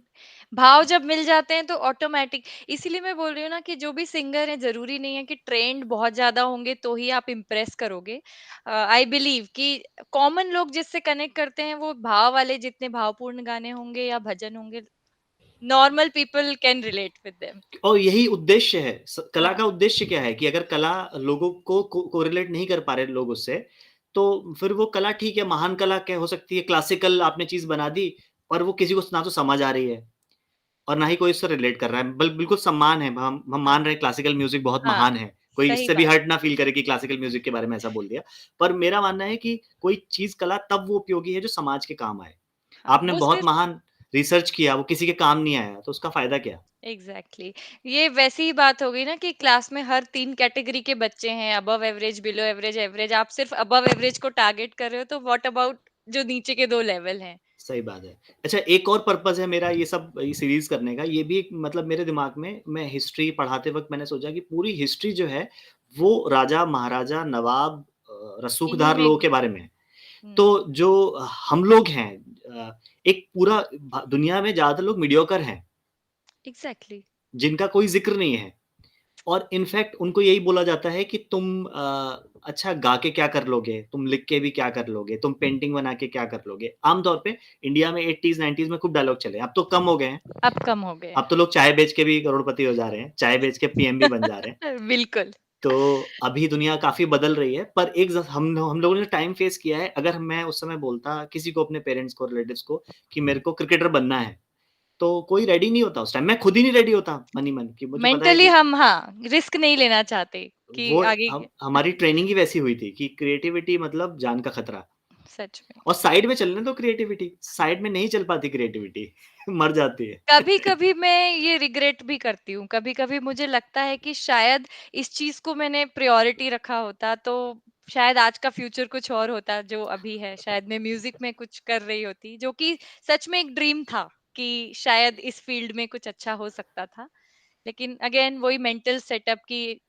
भाव जब मिल जाते हैं तो ऑटोमैटिक इसीलिए मैं बोल रही हूँ ना कि जो भी सिंगर है ज़रूरी नहीं है कि ट्रेंड बहुत ज़्यादा होंगे तो ही आप इम्प्रेस करोगे। आई बिलीव कि कॉमन लोग जिससे कनेक्ट करते हैं वो भाव वाले जितने भावपूर्ण गाने होंगे या भजन होंगे, normal people can relate with them. और यही उद्देश्य है। कला हाँ, का उद्देश्य क्या है कि अगर कला लोगों को कोरिलेट नहीं कर पा रहे लोग उससे, तो फिर वो कला ठीक है, महान कला क्या हो सकती है, क्लासिकल आपने चीज़ बना दी, पर वो किसी को ना तो समझ आ रही है और ना ही कोई उससे रिलेट कर रहा है। बिल्कुल सम्मान है, हम हाँ, मान रहे हैं क्लासिकल म्यूज़िक बहुत हाँ, महान है। कोई सही इससे भी बात। हर्ट ना फ़ील करे कि क्लासिकल म्यूज़िक के बारे में ऐसा बोल दिया। पर मेरा मानना है कि कोई चीज़ कला तब वो उपयोगी है जो समाज के काम आए। हाँ, आपने वो बहुत सिर्फ महान रिसर्च किया, वो किसी के काम नहीं आया, तो उसका फ़ायदा क्या? Exactly exactly. ये वैसी ही बात हो गई ना कि क्लास में हर 3 कैटेगरी के बच्चे हैं, above average, below average, average. आप सिर्फ अबव एवरेज को टारगेट कर रहे हो तो व्हाट अबाउट जो नीचे के 2 लेवल हैं। सही बात है। अच्छा एक और पर्पज़ है मेरा ये सीरीज़ करने का, ये भी एक मतलब मेरे दिमाग में मैं हिस्ट्री पढ़ाते वक़्त मैंने सोचा कि पूरी हिस्ट्री जो है, वो राजा, महाराजा, नवाब इन्हीं रसूखदार में लोगों के बारे में है। हुँ, तो जो हम लोग हैं एक पूरा दुनिया में ज़्यादातर लोग मीडियोकर हैं, एग्जैक्टली। जिनका कोई ज़िक्र नहीं है और इनफैक्ट उनको यही बोला जाता है कि तुम अच्छा गा के क्या कर लोगे? तुम लिख के भी क्या कर लोगे? तुम पेंटिंग बना के क्या कर लोगे? आम तौर पे इंडिया में 80s 90s में खूब डायलॉग चले, अब तो कम हो गए हैं। अब कम हो गए अब तो लोग चाय बेच के भी करोड़पति हो जा रहे हैं, चाय बेच के पीएम भी बन जा रहे हैं। हैं। बिल्कुल। तो अभी दुनिया काफ़ी बदल रही है, पर एक ज़ हम लोगों ने टाइम फेस किया है, अगर मैं उस समय बोलता किसी को अपने पेरेंट्स को, रिलेटिव्स को कि मेरे को क्रिकेटर बनना है, तो कोई रेडी नहीं होता उस टाइम, मैं खुद ही नहीं रेडी होता मन ही मन कि मुझे पता है मेंटली कि हम हाँ, रिस्क नहीं लेना चाहते कि वो आगे हम हमारी ट्रेनिंग ही वैसी हुई थी कि क्रिएटिविटी मतलब जान का खतरा सच में। और साइड में चलने दो क्रिएटिविटी, साइड में नहीं चल पाती क्रिएटिविटी मर जाती है। कभी-कभी मैं ये रिग्रेट भी करती हूँ। कभी-कभी मुझे लगता है कि शायद इस चीज़ को मैंने प्रायोरिटी रखा होता तो शायद आज का फ्यूचर कुछ और होता जो अभी है। शायद मैं म्यूज़िक में कुछ कर रही होती, जो कि सच में एक ड्रीम था कि शायद इस फ़ील्ड में कुछ अच्छा हो सकता था। लेकिन अगेन वही मेंटल सेटअप कि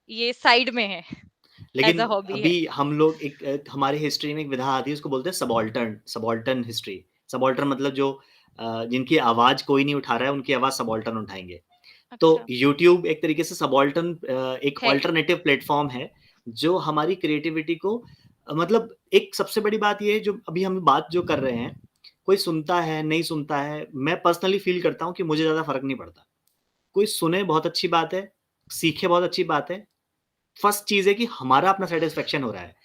ये साइड में है, एज़ लेकिन अ हॉबी है। अभी हम लोग हमारी हिस्ट्री में एक विधा आती है उसको बोलते हैं सबाल्टर्न सबाल्टर्न हिस्ट्री। सबाल्टर्न मतलब जो जिनकी आवाज़ कोई नहीं उठा रहा है, उनकी आवाज़ सबाल्टर्न उठाएँगे। तो अच्छा, यूट्यूब एक तरीके से सबाल्टर्न एक है। अल्टरनेटिव प्लेटफ़ॉर्म है, जो हमारी क्रिएटिविटी को मतलब एक सबसे बड़ी बात ये है जो अभी हम बात जो कर रहे हैं, कोई सुनता है, नहीं सुनता है, मैं पर्सनली फ़ील करता हूँ कि मुझे ज़्यादा फ़र्क नहीं पड़ता। कोई सुने बहुत अच्छी बात है, सीखे बहुत अच्छी बात है। फर्स्ट चीज़ है कि हमारा अपना सैटिस्फैक्शन हो रहा है।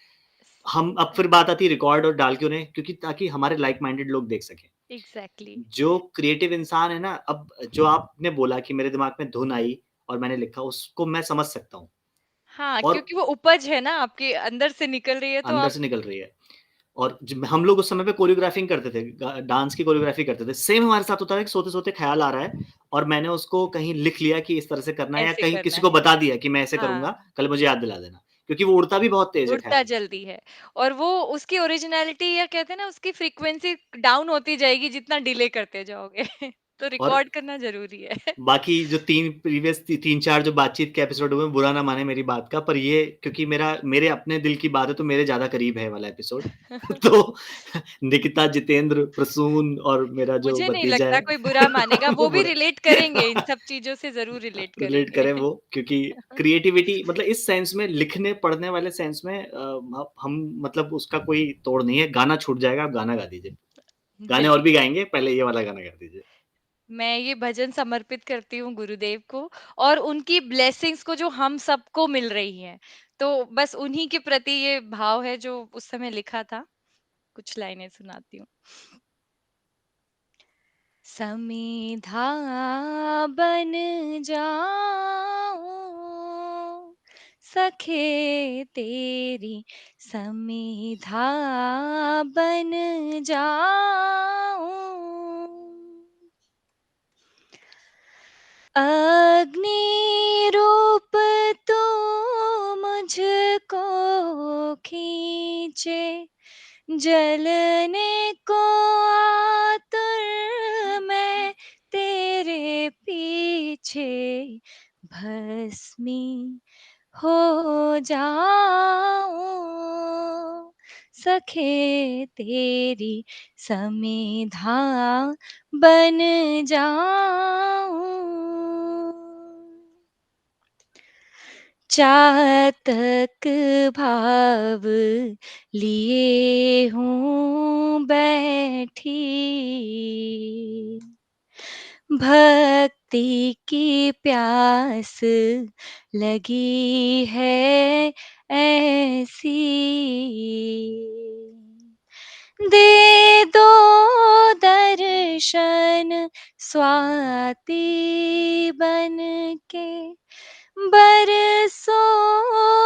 हम अब फिर बात आती है रिकॉर्ड और डाल के उन्हें क्योंकि ताकि हमारे लाइक माइंडेड लोग देख सकें। एग्ज़ैक्टली। जो क्रिएटिव इंसान है ना, अब जो आपने बोला कि मेरे दिमाग में धुन आई और मैंने लिखा, उसको मैं समझ सकता हूँ। हाँ, और क्योंकि वो उपज है ना आपके अंदर से निकल रही है तो अंदर आप से निकल रही है। और ज हम लोग उस समय पे कोरियोग्राफिंग करते थे, ग डांस की कोरियोग्राफी करते थे। सेम हमारे साथ होता है कि सोते-सोते ख़्याल आ रहा है और मैंने उसको कहीं लिख लिया कि इस तरह से करना है या ऐसे कहीं करना किसी को है। बता दिया कि मैं ऐसे हाँ, करूँगा, कल मुझे याद दिला देना। क्योंकि वो उड़ता भी बहुत तेज़ है उड़ता ख़्याल। जल्दी है और वो उसकी ओरिजिनैलिटी या कहते हैं ना उसकी फ्रीक्वेंसी डाउन होती जाएगी जितना डिले करते जाओगे। तो और रिकॉर्ड करना ज़रूरी है। बाकी जो 3 प्रीवियस ती 3-4 जो बातचीत के एपिसोड हुए, बुरा ना माने मेरी बात का, पर ये क्योंकि मेरे अपने दिल की बात है, तो मेरे ज़्यादा करीब है ये वाला एपिसोड। तो निकिता, जितेंद्र, प्रसून और मेरा जो मुझे नहीं भतीजा लगता है, कोई बुरा मानेगा, वो वो भी बुरा रिलेट करेंगे, इन सब चीज़ों से ज़रूर रिलेट रिलेट करेंगे। करें वो, क्योंकि क्रिएटिविटी मतलब इस सेंस में, लिखने, पढ़ने वाले सेंस में हम मतलब उसका कोई तोड़ नहीं है। गाना छूट जाएगा, आप गाना गा दीजिए। गाने और चलिए, भी गाएँगे, पहले ये वाला गाना गा दीजिए। मैं ये भजन समर्पित करती हूँ गुरुदेव को और उनकी ब्लेसिंग्स को जो हम सबको मिल रही हैं। तो बस उन्हीं के प्रति ये भाव है जो उस समय लिखा था। कुछ लाइनें सुनाती हूँ। समीधा बन जाऊं सखे तेरी समीधा बन जाऊं अग्नि रूप तू मुझको खींचे जलने को आतुर मैं तेरे पीछे भस्मी हो जाऊं सखे तेरी समीधा बन जाऊं चातक भाव लिए हूँ बैठी भक्ति की प्यास लगी है ऐसी दे दो दर्शन स्वाति बन के बरसों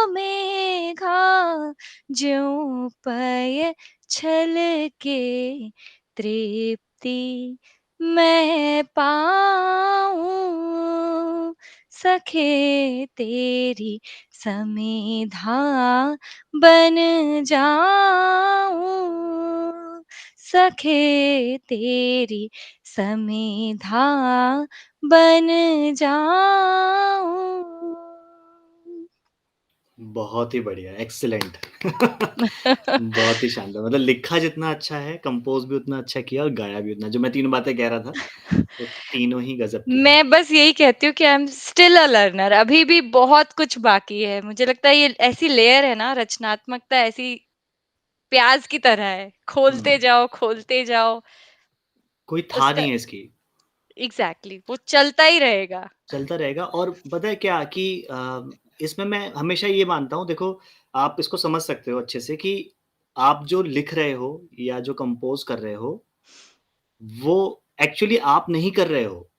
मेघा ज्यों पय छलके तृप्ति मैं पाऊं सखे तेरी समीधा बन जाऊं सखे तेरी समीधा बन जाऊं बहुत ही बढ़िया, एक्सीलेंट। बहुत ही शानदार, मतलब लिखा जितना अच्छा है, कंपोज़ भी उतना अच्छा किया और गाया भी उतना, जो मैं तीनों बातें कह रहा था, वो तीनों ही गज़ब की हैं। मैं बस यही कहती हूँ कि I am still a learner अभी भी बहुत कुछ बाकी है। मुझे लगता है ये ऐसी लेयर है ना रचनात्मकता ऐसी प्याज़ की तरह है। हुँ, खोलते जाओ कोई था उसका नहीं है इसकी, एग्ज़ैक्टली वो चलता ही रहेगा। चलता रहेगा। और पता है क्या कि इसमें मैं हमेशा ये मानता हूँ, देखो, आप इसको समझ सकते हो अच्छे से कि आप जो लिख रहे हो या जो कंपोज़ कर रहे हो, वो एक्चुअली आप नहीं कर रहे हो।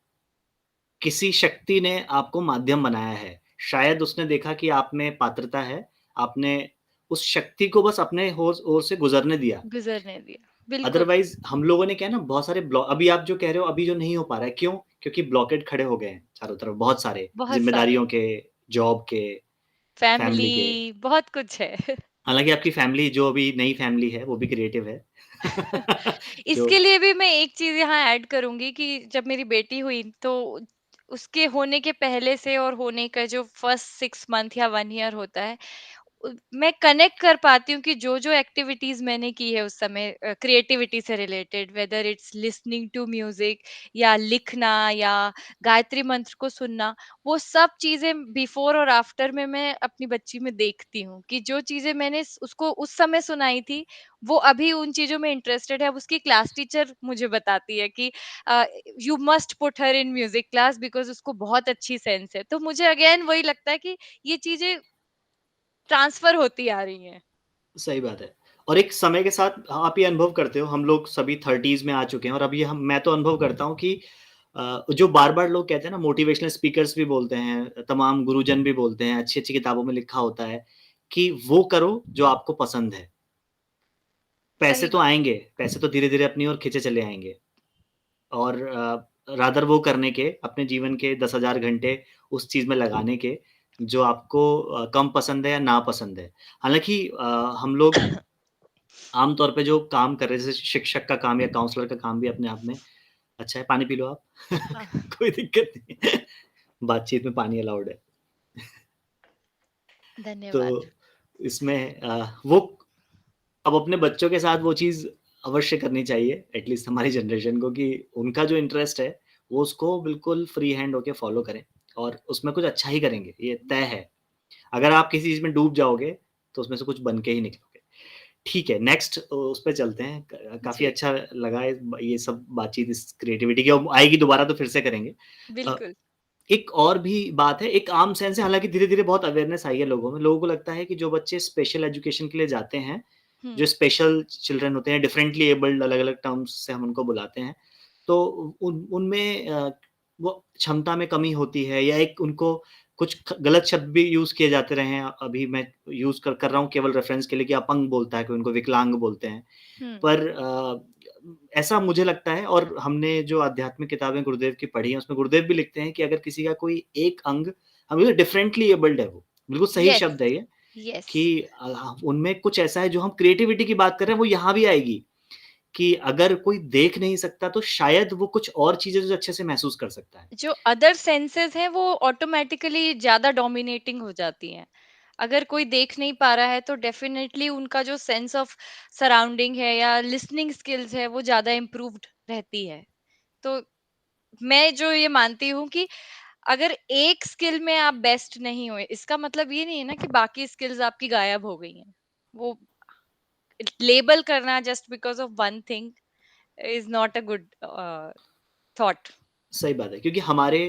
किसी शक्ति ने आपको माध्यम बनाया है। शायद उसने देखा कि आप में पात्रता है, आपने उस शक्ति को बस अपने ओर से गुज़रने दिया। गुज़रने दिया। बिल्कुल, अदरवाइज़ हम लोगों ने क्या है ना, बहुत सारे अभी आप जो कह रहे हो, अभी जो नहीं हो पा रहा है, क्यों? क्योंकि ब्लॉकेड खड़े हो गए हैं चारों तरफ, बहुत सारे, बहुत सारे ज़िम्मेदारियों के, जॉब के, फैमिली के। फैमिली बहुत कुछ है। हालाँकि आपकी फैमिली, जो अभी नई फैमिली है, वो भी क्रिएटिव है। जो इसके लिए भी मैं एक चीज़ यहाँ ऐड करूँगी कि जब मेरी बेटी हुई तो उसके होने के पहले से और होने का जो फर्स्ट 6 मंथ या 1 ईयर होता है मैं कनेक्ट कर पाती हूँ कि जो-जो एक्टिविटीज़ मैंने की है उस समय क्रिएटिविटी से related whether it's listening to music या लिखना या गायत्री मंत्र को सुनना, वो सब चीज़ें बिफ़ोर और आफ्टर में मैं अपनी बच्ची में देखती हूँ कि जो चीज़ें मैंने उसको उस समय सुनाई थी, वो अभी उन चीज़ों में इंटरेस्टेड है। अब उसकी क्लास टीचर मुझे बताती है कि uh, you must put her in music class because उसको बहुत अच्छी सेंस है। तो मुझे अगेन वही लगता है कि ये चीज़ें ट्रांसफ़र होती आ रही हैं। सही बात है। और एक समय के साथ आप ये अनुभव करते हो, हम लोग सभी 30s में आ चुके हैं और अभी हम मैं तो अनुभव करता हूँ कि जो बार-बार लोग कहते हैं ना, मोटिवेशनल स्पीकर्स भी बोलते हैं, तमाम गुरुजन भी बोलते हैं, अच्छी-अच्छी किताबों में लिखा होता है कि वो करो जो आपको पसंद है। पैसे सही तो बात। आएँगे, पैसे तो धीरे-धीरे अपनी ओर खींचे चले आएँगे और रादर वो करने के अपने जीवन के 10,000 घंटे उस चीज़ में लगाने के जो आपको कम पसंद है या नापसंद है। हालाँकि हम लोग आम तौर पे जो काम कर रहे हैं, जैसे शिक्षक का काम या काउंसलर का काम भी अपने आप में अच्छा है। पानी पी लो आप। हाँ, कोई दिक्कत नहीं है। बातचीत में पानी अलाउड है। धन्यवाद। तो इसमें वो अब अपने बच्चों के साथ वो चीज़ अवश्य करनी चाहिए, एटलीस्ट हमारी जनरेशन को, कि उनका जो इंटरेस्ट है, वो उसको बिल्कुल फ्री हैंड होके फ़ॉलो करें और उसमें कुछ अच्छा ही करेंगे, ये तय है। अगर आप किसी चीज़ में डूब जाओगे, तो उसमें से कुछ बन के ही निकलोगे। ठीक है, नेक्स्ट उस पे चलते हैं। काफ़ी जी, अच्छा लगा ये सब बातचीत इस क्रिएटिविटी की, अब आएगी दोबारा तो फिर से करेंगे। अ, बिल्कुल। एक और भी बात है, एक आम सेंस है, हालाँकि धीरे-धीरे बहुत अवेयरनेस आई है लोगों में। लोगों को लगता है कि जो बच्चे स्पेशल एजुकेशन के लिए जाते हैं, हुँ, जो स्पेशल चिल्ड्रन होते हैं, डिफरेंटली एबल्ड, अलग-अलग टर्म्स से हम उनको बुलाते हैं, तो उन उनमें वो क्षमता में कमी होती है या एक उनको कुछ गलत शब्द भी यूज़ किए जाते रहे हैं। अभी मैं यूज़ कर रहा हूँ केवल रेफ़रेंस के लिए, कि अपंग बोलता है कोई, उनको विकलांग बोलते हैं। हुँ। पर ऐसा मुझे लगता है, और हमने जो आध्यात्मिक किताबें गुरुदेव की पढ़ी हैं, उसमें गुरुदेव भी लिखते हैं कि अगर किसी का कोई एक अंग, हम बोले डिफरेंटली एबल्ड है वो, बिल्कुल सही यस, शब्द है ये, यस। कि उनमें कुछ ऐसा है, जो हम क्रिएटिविटी की बात कर रहे हैं वो यहाँ भी आएगी, कि अगर कोई देख नहीं सकता तो शायद वो कुछ और चीज़ें जो अच्छे से महसूस कर सकता है। जो अदर सेंसेस हैं वो ऑटोमैटिकली ज़्यादा डोमिनेटिंग हो जाती हैं। अगर कोई देख नहीं पा रहा है तो डेफ़िनेटली उनका जो सेंस ऑफ सराउंडिंग है या लिसनिंग स्किल्स है वो ज़्यादा इम्प्रूव्ड रहती है। तो मैं जो ये मानती हूँ कि अगर एक स्किल में आप बेस्ट नहीं हुए, इसका मतलब ये नहीं है ना कि बाकी स्किल्स आपकी गायब हो गई हैं। वो लेबल करना just because of one thing is not a good thought. सही बात है, क्योंकि हमारे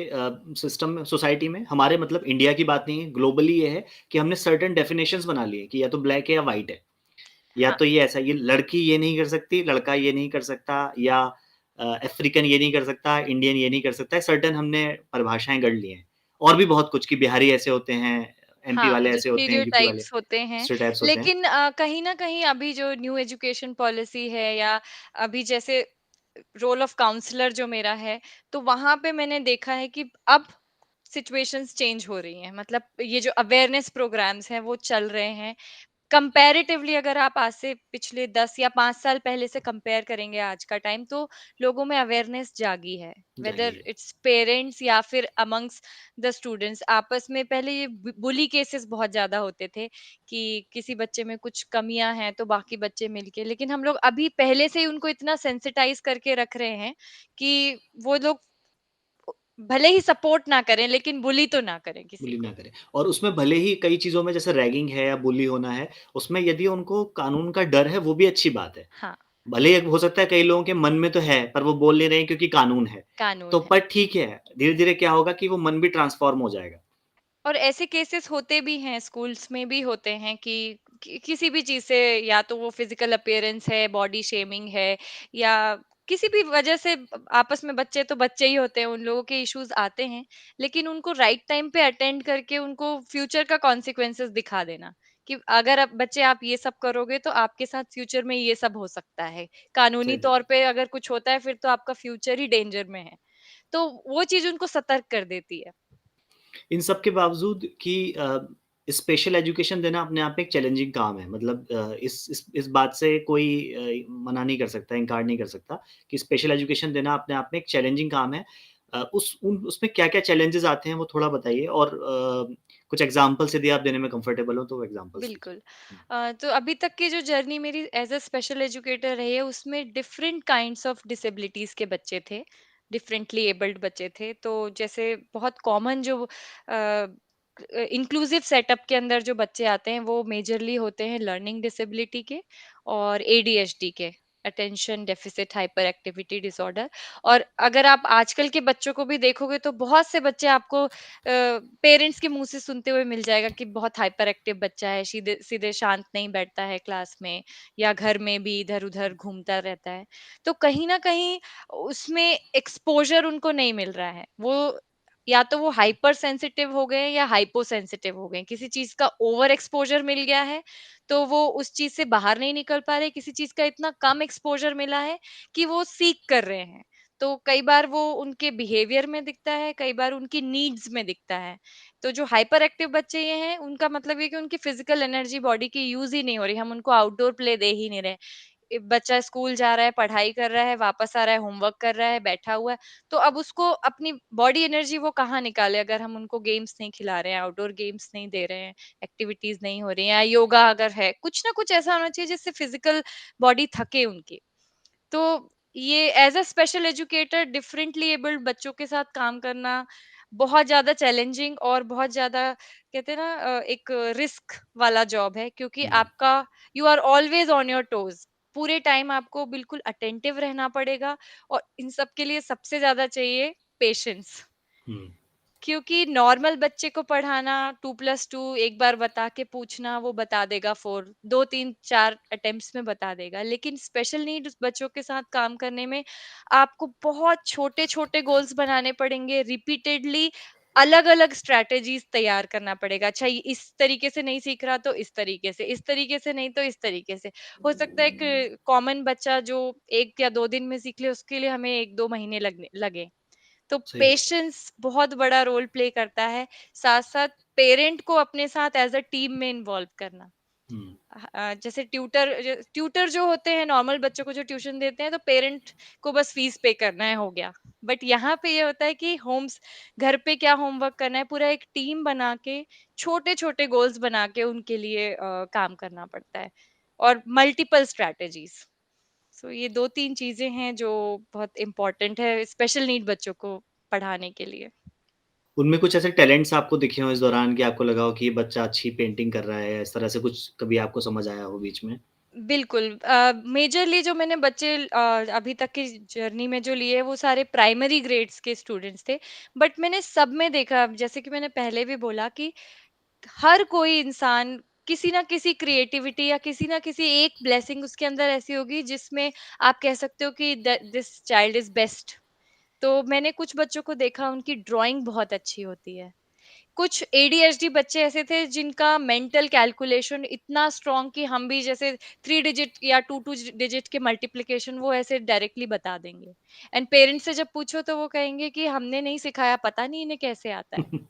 सिस्टम में, सोसाइटी में, हमारे मतलब इंडिया की बात नहीं है, ग्लोबली ये है कि हमने सर्टेन डेफिनेशंस बना ली है कि या तो ब्लैक है या व्हाइट है। या हाँ, तो ये ऐसा, ये लड़की ये नहीं कर सकती, लड़का ये नहीं कर सकता, या अफ्रीकन ये नहीं कर सकता, इंडियन ये नहीं कर सकता, सर्टेन हमने परिभाषाएँ गढ़ ली हैं। और भी बहुत कुछ, कि बिहारी ऐसे होते हैं, एमपी हाँ, वाले जो ऐसे होते हैं, यूपी वाले स्टीरियोटाइप्स होते हैं, स्टेरियोटाइप्स होते हैं। लेकिन कहीं न कहीं अभी जो न्यू एजुकेशन पॉलिसी है या अभी जैसे रोल ऑफ काउंसलर जो मेरा है, तो वहाँ पे मैंने देखा है कि अब सिचुएशंस चेंज हो रही हैं। मतलब ये जो अवेयरनेस प्रोग्राम्स हैं, वो चल रहे हैं। कंपैरेटिवली अगर आप आज से पिछले 10 या 5 साल पहले से कंपेयर करेंगे आज का टाइम, तो लोगों में अवेयरनेस जागी है। जागी वेदर है। इट्स पेरेंट्स या फिर अमंग्स द स्टूडेंट्स, आपस में पहले ये बुली केसेस बहुत ज्यादा होते थे कि किसी बच्चे में कुछ कमियां हैं तो बाकी बच्चे मिलके, लेकिन हम लोग अभी पहले से ही उनको इतना सेंसिटाइज करके रख रहे हैं कि वो लोग भले ही सपोर्ट ना करें लेकिन बुली तो ना करें किसी बुली ना को। करें, और उसमें भले ही कई चीज़ों में जैसे रैगिंग है या बुली होना है, उसमें यदि उनको कानून का डर है, वो भी अच्छी बात है। हाँ, भले ही हो सकता है कई लोगों के मन में तो है, पर वो बोल नहीं रहे हैं क्योंकि कानून है। कानून तो है। पर ठीक है, धीरे-धीरे क्या होगा कि वो मन भी ट्रांसफ़ॉर्म हो जाएगा। और ऐसे केसेस होते भी हैं, स्कूल्स में भी होते हैं कि किसी भी चीज़ से, या तो वो फिज़िकल अपीयरेंस है, बॉडी शेमिंग है, या किसी भी वजह से आपस में बच्चे तो बच्चे ही होते हैं, उन लोगों के इश्यूज़ आते हैं। लेकिन उनको राइट टाइम पे अटेंड करके उनको फ्यूचर का कॉन्सिक्वेंसेस दिखा देना कि अगर आप बच्चे आप ये सब करोगे तो आपके साथ फ्यूचर में ये सब हो सकता है। सही कानूनी बात तौर है। पे अगर कुछ होता है फिर तो आपका फ्यूचर ही डेंजर में है। तो वो चीज़ उनको सतर्क कर देती है। इन सब के बावजूद कि स्पेशल एजुकेशन देना अपने आप में एक चैलेंजिंग काम है। मतलब इस बात से कोई मना नहीं कर सकता, इनकार नहीं कर सकता कि स्पेशल एजुकेशन देना अपने आप में एक चैलेंजिंग काम है। उसमें क्या-क्या चैलेंजेज़ आते हैं वो थोड़ा बताइए, और कुछ एग्ज़ाम्पल्स यदि आप देने में कंफर्टेबल हो तो एग्ज़ाम्पल्स दीजिए? बिल्कुल। हुँ, तो अभी तक की जो जर्नी मेरी एज़ अ स्पेशल एजुकेटर रही है, उसमें डिफरेंट काइंड्स ऑफ डिसेबिलिटीज़ के बच्चे थे, डिफरेंटली एबल्ड बच्चे थे। तो जैसे बहुत कॉमन जो इंक्लूसिव सेटअप के अंदर जो बच्चे आते हैं, वो मेजरली होते हैं लर्निंग डिसेबिलिटी के और एडीएचडी के। Attention deficit hyper activity disorder. और अगर आप आजकल के बच्चों को भी देखोगे तो बहुत से बच्चे आपको पेरेंट्स के मुंह से सुनते हुए मिल जाएगा कि बहुत हाइपर एक्टिव बच्चा है, सीधे सीधे शांत नहीं बैठता है क्लास में, या घर में भी इधर उधर घूमता रहता है। तो कहीं ना कहीं उसमें एक्सपोजर उनको नहीं मिल रहा है। वो या तो वो हाइपर सेंसिटिव हो गए या हाइपो सेंसिटिव हो गए, किसी चीज का ओवर एक्सपोजर मिल गया है तो वो उस चीज से बाहर नहीं निकल पा रहे, किसी चीज का इतना कम एक्सपोजर मिला है कि वो सीक कर रहे हैं। तो कई बार वो उनके बिहेवियर में दिखता है, कई बार उनकी नीड्स में दिखता है। तो जो हाइपर एक्टिव बच्चे ये हैं, उनका मतलब ये कि उनकी फिजिकल एनर्जी बॉडी की यूज ही नहीं हो रही, हम उनको आउटडोर प्ले दे ही नहीं रहे। बच्चा स्कूल जा रहा है, पढ़ाई कर रहा है, वापस आ रहा है, होमवर्क कर रहा है, बैठा हुआ है, तो अब उसको अपनी बॉडी एनर्जी वो कहाँ निकाले अगर हम उनको गेम्स नहीं खिला रहे हैं, आउटडोर गेम्स नहीं दे रहे हैं, एक्टिविटीज नहीं हो रही हैं, या योगा अगर है, कुछ ना कुछ ऐसा होना चाहिए जिससे फिजिकल बॉडी थके उनकी। तो ये as a special educator differently abled बच्चों के साथ काम करना बहुत ज्यादा चैलेंजिंग और बहुत ज्यादा कहते हैं ना एक रिस्क वाला जॉब है, क्योंकि हुँ, आपका you are always on your toes. पूरे टाइम आपको बिल्कुल अटेंटिव रहना पड़ेगा, और इन सब के लिए सबसे ज्यादा चाहिए पेशेंस। हुँ, क्योंकि नॉर्मल बच्चे को पढ़ाना 2+2 एक बार बता के पूछना, वो बता देगा 4, 2 3 4 अटेम्प्ट्स में बता देगा। लेकिन स्पेशल नीड्स बच्चों के साथ काम करने में आपको बहुत छोटे छोटे गोल्स बनाने पड़ेंगे, रिपीटेडली अलग अलग स्ट्रैटेजीज तैयार करना पड़ेगा। अच्छा, ये इस तरीके से नहीं सीख रहा तो इस तरीके से, इस तरीके से नहीं तो इस तरीके से। हो सकता है एक कॉमन बच्चा जो 1 या 2 दिन में सीख ले, उसके लिए हमें 1 2 महीने लगने लगे। तो सही बात है। पेशेंस बहुत बड़ा रोल प्ले करता है। साथ साथ पेरेंट को अपने साथ एज अ टीम में इन्वॉल्व करना। हुँ, जैसे ट्यूटर जो होते हैं नॉर्मल बच्चों को जो ट्यूशन देते हैं, तो पेरेंट को बस फीस पे करना है, हो गया। बट यहाँ पे ये होता है कि होम्स घर पे क्या होमवर्क करना है, पूरा एक टीम बना के छोटे छोटे गोल्स बना के उनके लिए काम करना पड़ता है, और मल्टीपल स्ट्रैटेजीज। सो ये 2 3 चीजें हैं जो बहुत इम्पोर्टेंट है स्पेशल नीड बच्चों को पढ़ाने के लिए। उनमें कुछ ऐसे टैलेंट्स आपको दिखे हों इस दौरान कि आपको लगा हो कि ये बच्चा अच्छी पेंटिंग कर रहा है, इस तरह से कुछ कभी आपको समझ आया हो बीच में? बिल्कुल, मेजरली जो मैंने बच्चे अभी तक की जर्नी में जो लिए वो सारे प्राइमरी ग्रेड्स के स्टूडेंट्स थे। बट मैंने सब में देखा, जैसे कि मैंने पहले भी बोला कि हर कोई इंसान किसी ना किसी क्रिएटिविटी या किसी ना किसी एक ब्लेसिंग उसके अंदर ऐसी होगी जिसमें आप कह सकते हो कि दिस चाइल्ड इज बेस्ट। तो मैंने कुछ बच्चों को देखा, उनकी ड्राइंग बहुत अच्छी होती है। कुछ एडीएचडी बच्चे ऐसे थे जिनका मेंटल कैलकुलेशन इतना स्ट्रांग कि हम भी जैसे 3 डिजिट या 2 2 डिजिट के मल्टीप्लिकेशन वो ऐसे डायरेक्टली बता देंगे। एंड पेरेंट्स से जब पूछो तो वो कहेंगे कि हमने नहीं सिखाया, पता नहीं इन्हें कैसे आता है।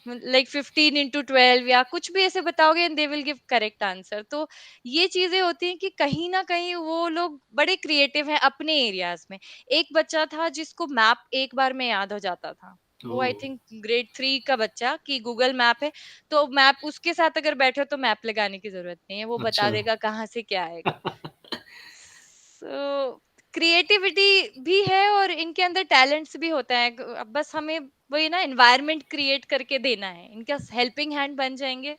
लाइक 15 into 12 या कुछ भी ऐसे बताओगे and they will give correct answer. तो ये चीजें होती हैं कि कहीं ना कहीं वो लोग बड़े क्रिएटिव हैं अपने एरियाज में। एक बच्चा था जिसको मैप एक बार में याद हो जाता था। वो आई ओह! थिंक ग्रेड 3 का बच्चा, कि गूगल मैप है तो मैप उसके साथ अगर बैठे तो मैप लगाने की जरूरत नहीं है, वो अच्छा। बता देगा कहाँ से क्या आएगा। सो क्रिएटिविटी भी है और इनके अंदर टैलेंट्स भी होता है। अब बस हमें वही ना एनवायरनमेंट क्रिएट करके देना है, इनका हेल्पिंग हैंड बन जाएंगे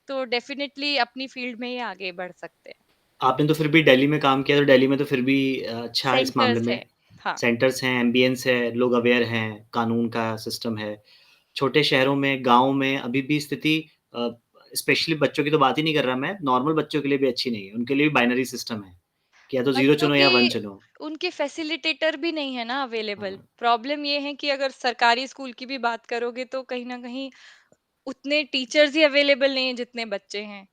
तो डेफिनेटली अपनी फील्ड में ही आगे बढ़ सकते हैं। आपने तो फिर भी दिल्ली में काम किया, तो दिल्ली में तो फिर भी अच्छा है इस मामले सेंटर्स है। में। हाँ। सेंटर्स हैं, एम्बियंस है, लोग अवेयर हैं, कानून का सिस्टम है। छोटे शहरों में, गाँव में अभी भी स्थिति स्पेशली बच्चों की तो बात ही नहीं कर रहा मैं, नॉर्मल बच्चों के लिए भी अच्छी नहीं है। उनके लिए भी बाइनरी सिस्टम है, कि या तो 0 बच्चों चुनो के या 1 चुनो। उनके फैसिलिटेटर भी नहीं है ना अवेलेबल। हाँ, प्रॉब्लम ये है कि अगर सरकारी स्कूल की भी बात करोगे तो कहीं ना कहीं उतने टीचर्स ही अवेलेबल नहीं है जितने बच्चे हैं।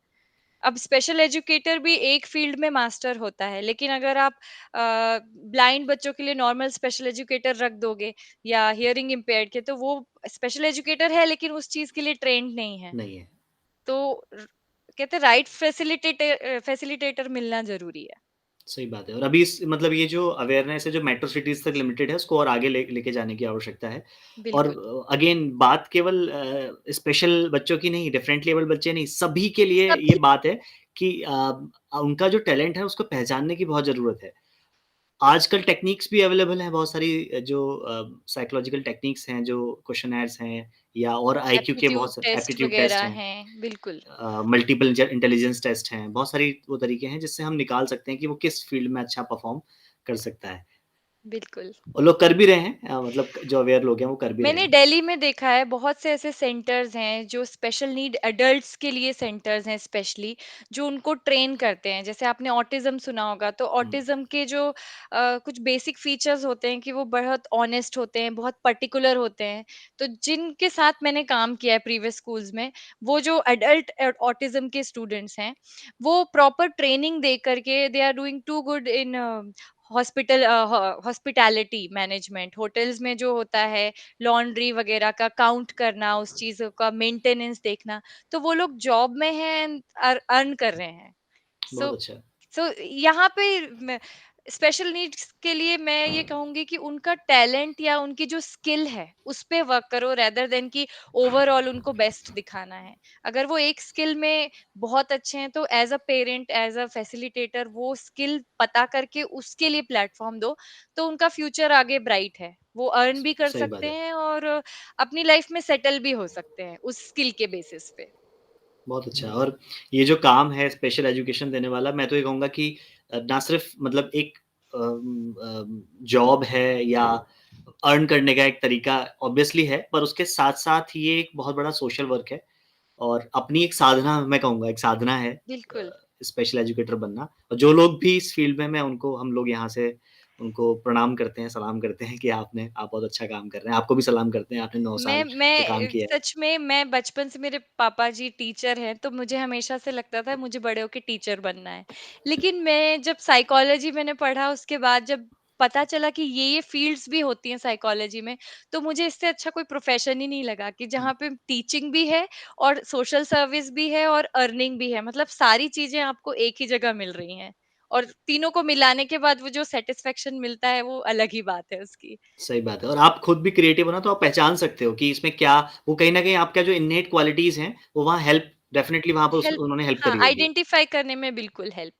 अब स्पेशल एजुकेटर भी एक फील्ड में मास्टर होता है, लेकिन अगर आप ब्लाइंड बच्चों के लिए नॉर्मल स्पेशल एजुकेटर रख दोगे या हियरिंग इम्पेयर्ड के, तो वो स्पेशल एजुकेटर है लेकिन उस चीज के लिए ट्रेंड नहीं है। नहीं है। तो कहते हैं राइट फैसिलिटेटर फैसिलिटेटर मिलना जरूरी है। सही बात है और अभी इस मतलब ये जो अवेयरनेस है जो मेट्रो सिटीज़ तक लिमिटेड है उसको और आगे लेके जाने की आवश्यकता है। और बिल्कुल। अगेन बात केवल स्पेशल बच्चों की नहीं, डिफरेंटली एबल्ड बच्चे नहीं, सभी के लिए ये सभी। बात है कि उनका जो टैलेंट है उसको पहचानने की बहुत ज़रूरत है। आजकल टेक्निक्स भी अवेलेबल हैं बहुत सारी जो साइकोलॉजिकल टेक्निक्स हैं, जो क्वेश्चनेयर्स हैं या और आईक्यू के एप्टीट्यूड बहुत सारे टेस्ट एप्टीट्यूड टेस्ट वगैरह हैं। हैं, बिल्कुल, मल्टीपल इंटेलिजेंस टेस्ट हैं, बहुत सारी वो तरीके हैं जिससे हम निकाल सकते हैं कि वो किस फील्ड में अच्छा परफ़ॉर्म कर सकता है। बिल्कुल। और लोग कर भी रहे हैं मतलब जो अवेयर लोग हैं वो कर भी रहे मैंने हैं। दिल्ली में देखा है बहुत से ऐसे सेंटर्स हैं जो स्पेशल नीड एडल्ट्स के लिए सेंटर्स हैं स्पेशली जो उनको ट्रेन करते हैं। जैसे आपने ऑटिज्म सुना होगा तो हुँ, ऑटिज्म के जो कुछ बेसिक फीचर्स होते हैं कि वो बहुत ऑनेस्ट होते हैं, बहुत पर्टिकुलर होते हैं। तो जिनके साथ मैंने काम किया है प्रीवियस स्कूल्स में, वो जो एडल्ट ऑटिज्म के स्टूडेंट्स हैं, वो प्रॉपर ट्रेनिंग दे करके they are doing too good in hospitality management. Hotels में जो होता है लॉन्ड्री वगैरह का काउंट करना, उस चीज़ों का मेंटेनेंस देखना, तो वो लोग जॉब में हैं एंड अर्न कर रहे हैं। बहुत सो अच्छा, सो यहाँ पे मैं स्पेशल नीड्स के लिए मैं ये कहूँगी कि उनका टैलेंट या उनकी जो स्किल है, उस पे वर्क करो रेदर देन कि ओवरऑल उनको बेस्ट दिखाना है। अगर वो एक स्किल में बहुत अच्छे हैं, तो as a parent, as a facilitator वो स्किल पता करके उसके लिए प्लेटफ़ॉर्म दो, तो उनका फ्यूचर आगे ब्राइट है। वो अर्न भी कर सही बात सकते है। हैं और अपनी लाइफ़ में सेटल भी हो सकते हैं, उस स्किल के बेसिस पे। बहुत अच्छा और ये जो काम है स्पेशल एजुकेशन देने वाला, मैं तो ये कहूँगा कि ना सिर्फ़ मतलब एक जॉब है या अर्न करने का एक तरीका ऑब्वियसली है, पर उसके साथ-साथ ये एक बहुत बड़ा सोशल वर्क है और अपनी एक साधना मैं कहूँगा एक साधना है बिल्कुल। स्पेशल एजुकेटर बनना और जो लोग भी इस फ़ील्ड में मैं उनको हम लोग यहाँ से उनको प्रणाम करते हैं, सलाम करते हैं कि आप बहुत अच्छा काम कर रहे हैं। आपको भी सलाम करते हैं, आपने 9 साल ये काम किया है। सच में मैं बचपन से मेरे पापा जी टीचर हैं, तो मुझे हमेशा से लगता था मुझे बड़े होके टीचर बनना है। लेकिन मैं जब साइकोलॉजी मैंने पढ़ा उसके बाद जब पता चला कि ये फ़ील्ड्स भी होती हैं साइकोलॉजी में, तो मुझे इससे अच्छा कोई प्रोफ़ेशन ही नहीं लगा कि हुँ, जहाँ पे टीचिंग भी है और सोशल सर्विस भी है और अर्निंग भी है। मतलब सारी चीज़ें आपको एक ही जगह मिल रही हैं और तीनों को मिलाने के बाद वो जो सैटिस्फैक्शन मिलता है, वो अलग ही बात है उसकी। सही बात है और आप खुद भी क्रिएटिव हो ना तो आप पहचान सकते हो कि इसमें क्या वो कहीं न कहीं आपका जो इन्नेट क्वालिटीज़ हैं, वो वहाँ हेल्प डेफ़िनिटली वहाँ पे उस हेल्प उन्होंने हेल्प हाँ, करी होगी। आइडेंटिफ़ाई करने में बिल्कुल हेल्प।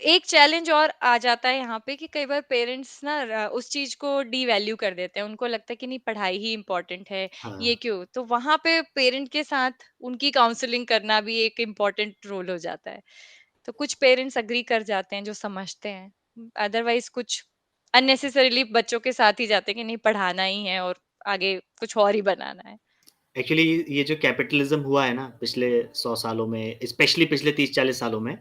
एक चैलेंज और आ जाता है यहाँ पे कि कई बार पेरेंट्स ना उस चीज़ को डीवैल्यू कर देते हैं। उनको लगता है कि नहीं पढ़ाई ही इम्पोर्टेंट है, ये हाँ, क्यों? तो वहाँ पे पेरेंट के साथ उनकी काउंसलिंग करना भी एक इम्पोर्टेंट रोल हो जाता है। तो कुछ पेरेंट्स एग्री कर जाते हैं जो समझते हैं। अदरवाइज़ कुछ अननेसेसरीली बच्चों के साथ ही जाते हैं कि नहीं पढ़ाना ही है और आगे कुछ और ही बनाना है। एक्चुअली ये जो कैपिटलिज़्म हुआ है ना पिछले 100 सालों में, स्पेशली पिछले 30-40 सालों में,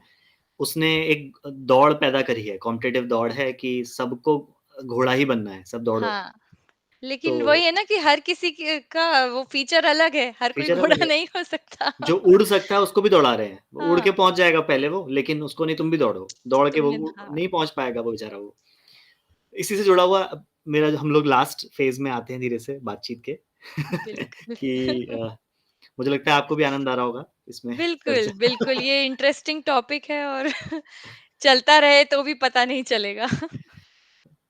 उसने एक दौड़ पैदा करी है, कॉम्पिटिटिव दौड़ है कि सबको घोड़ा ही बनना है, सब दौड़ो। हाँ। तो लेकिन वही है ना कि हर किसी का वो फीचर अलग है, हर कोई फीचर घोड़ा अलग है। नहीं हो सकता। जो उड़ सकता है उसको भी दौड़ा रहे हैं। वो उड़ के हाँ, पहुँच जाएगा पहले वो, लेकिन उसको नहीं तुम भी दौड़ो। दौड़ के वो तुमने हाँ, नहीं पहुँच पाएगा वो बेचारा वो। इसी से जुड़ा हुआ अब मेरा जो हम लोग लास्ट फ़ेज़ में आते हैं धीरे से बातचीत के बिल्कुल। कि मुझे लगता है आपको भी आनंद आ रहा होगा इसमें बिल्कुल, चर्चा बिल्कुल, ये इंटरेस्टिंग टॉपिक है और चलता रहे तो भी पता नहीं चलेगा।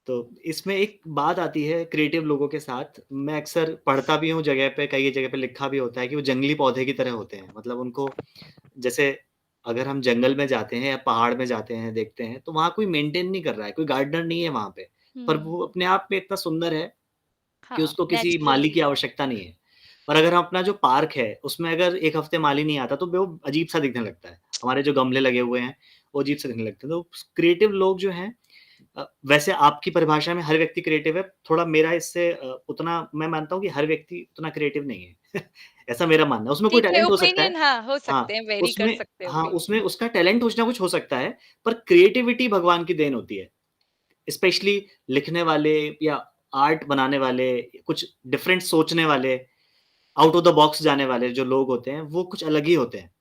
तो इसमें एक बात आती है क्रिएटिव लोगों के साथ, मैं अक्सर पढ़ता भी हूँ जगह पे, कई जगह पे लिखा भी होता है कि वो जंगली पौधे की तरह होते हैं। मतलब उनको जैसे अगर हम जंगल में जाते हैं या पहाड़ में जाते हैं, देखते हैं, तो वहाँ कोई मेंटेन नहीं कर रहा है, कोई गार्डनर नहीं है वहाँ पे। पर हुँ, वो अपने आप में इतना सुंदर है कि हाँ, उसको किसी माली नेचुरली की आवश्यक्ता नहीं है। और अगर हम अपना जो पार्क है, उसमें अगर 1 हफ्ते माली नहीं आता, तो वो अजीब-सा दिखने लगता है। हमारे जो गमले लगे हुए हैं, वो अजीब से दिखने लगते हैं। तो क्रिएटिव लोग जो हैं वैसे आपकी परिभाषा में हर व्यक्ति क्रिएटिव है, थोड़ा मेरा इससे उतना मैं मानता हूँ कि हर व्यक्ति उतना क्रिएटिव नहीं है। ऐसा मेरा मानना है। उसमें कोई ठीक है, टैलेंट हो सकता है ओपिनियन हाँ, हो सकते हाँ, हैं, वेरी कर सकते हैं उसमें ओपिनियन। उसका टैलेंट कुछ ना कुछ हो सकता है, पर क्रिएटिविटी भगवान की देन होती है। स्पेशली लिखने वाले या आर्ट बनाने वाले, कुछ डिफरेंट सोचने वाले, आउट ऑफ द बॉक्स जाने वाले जो लोग होते हैं, वो कुछ अलग ही होते हैं।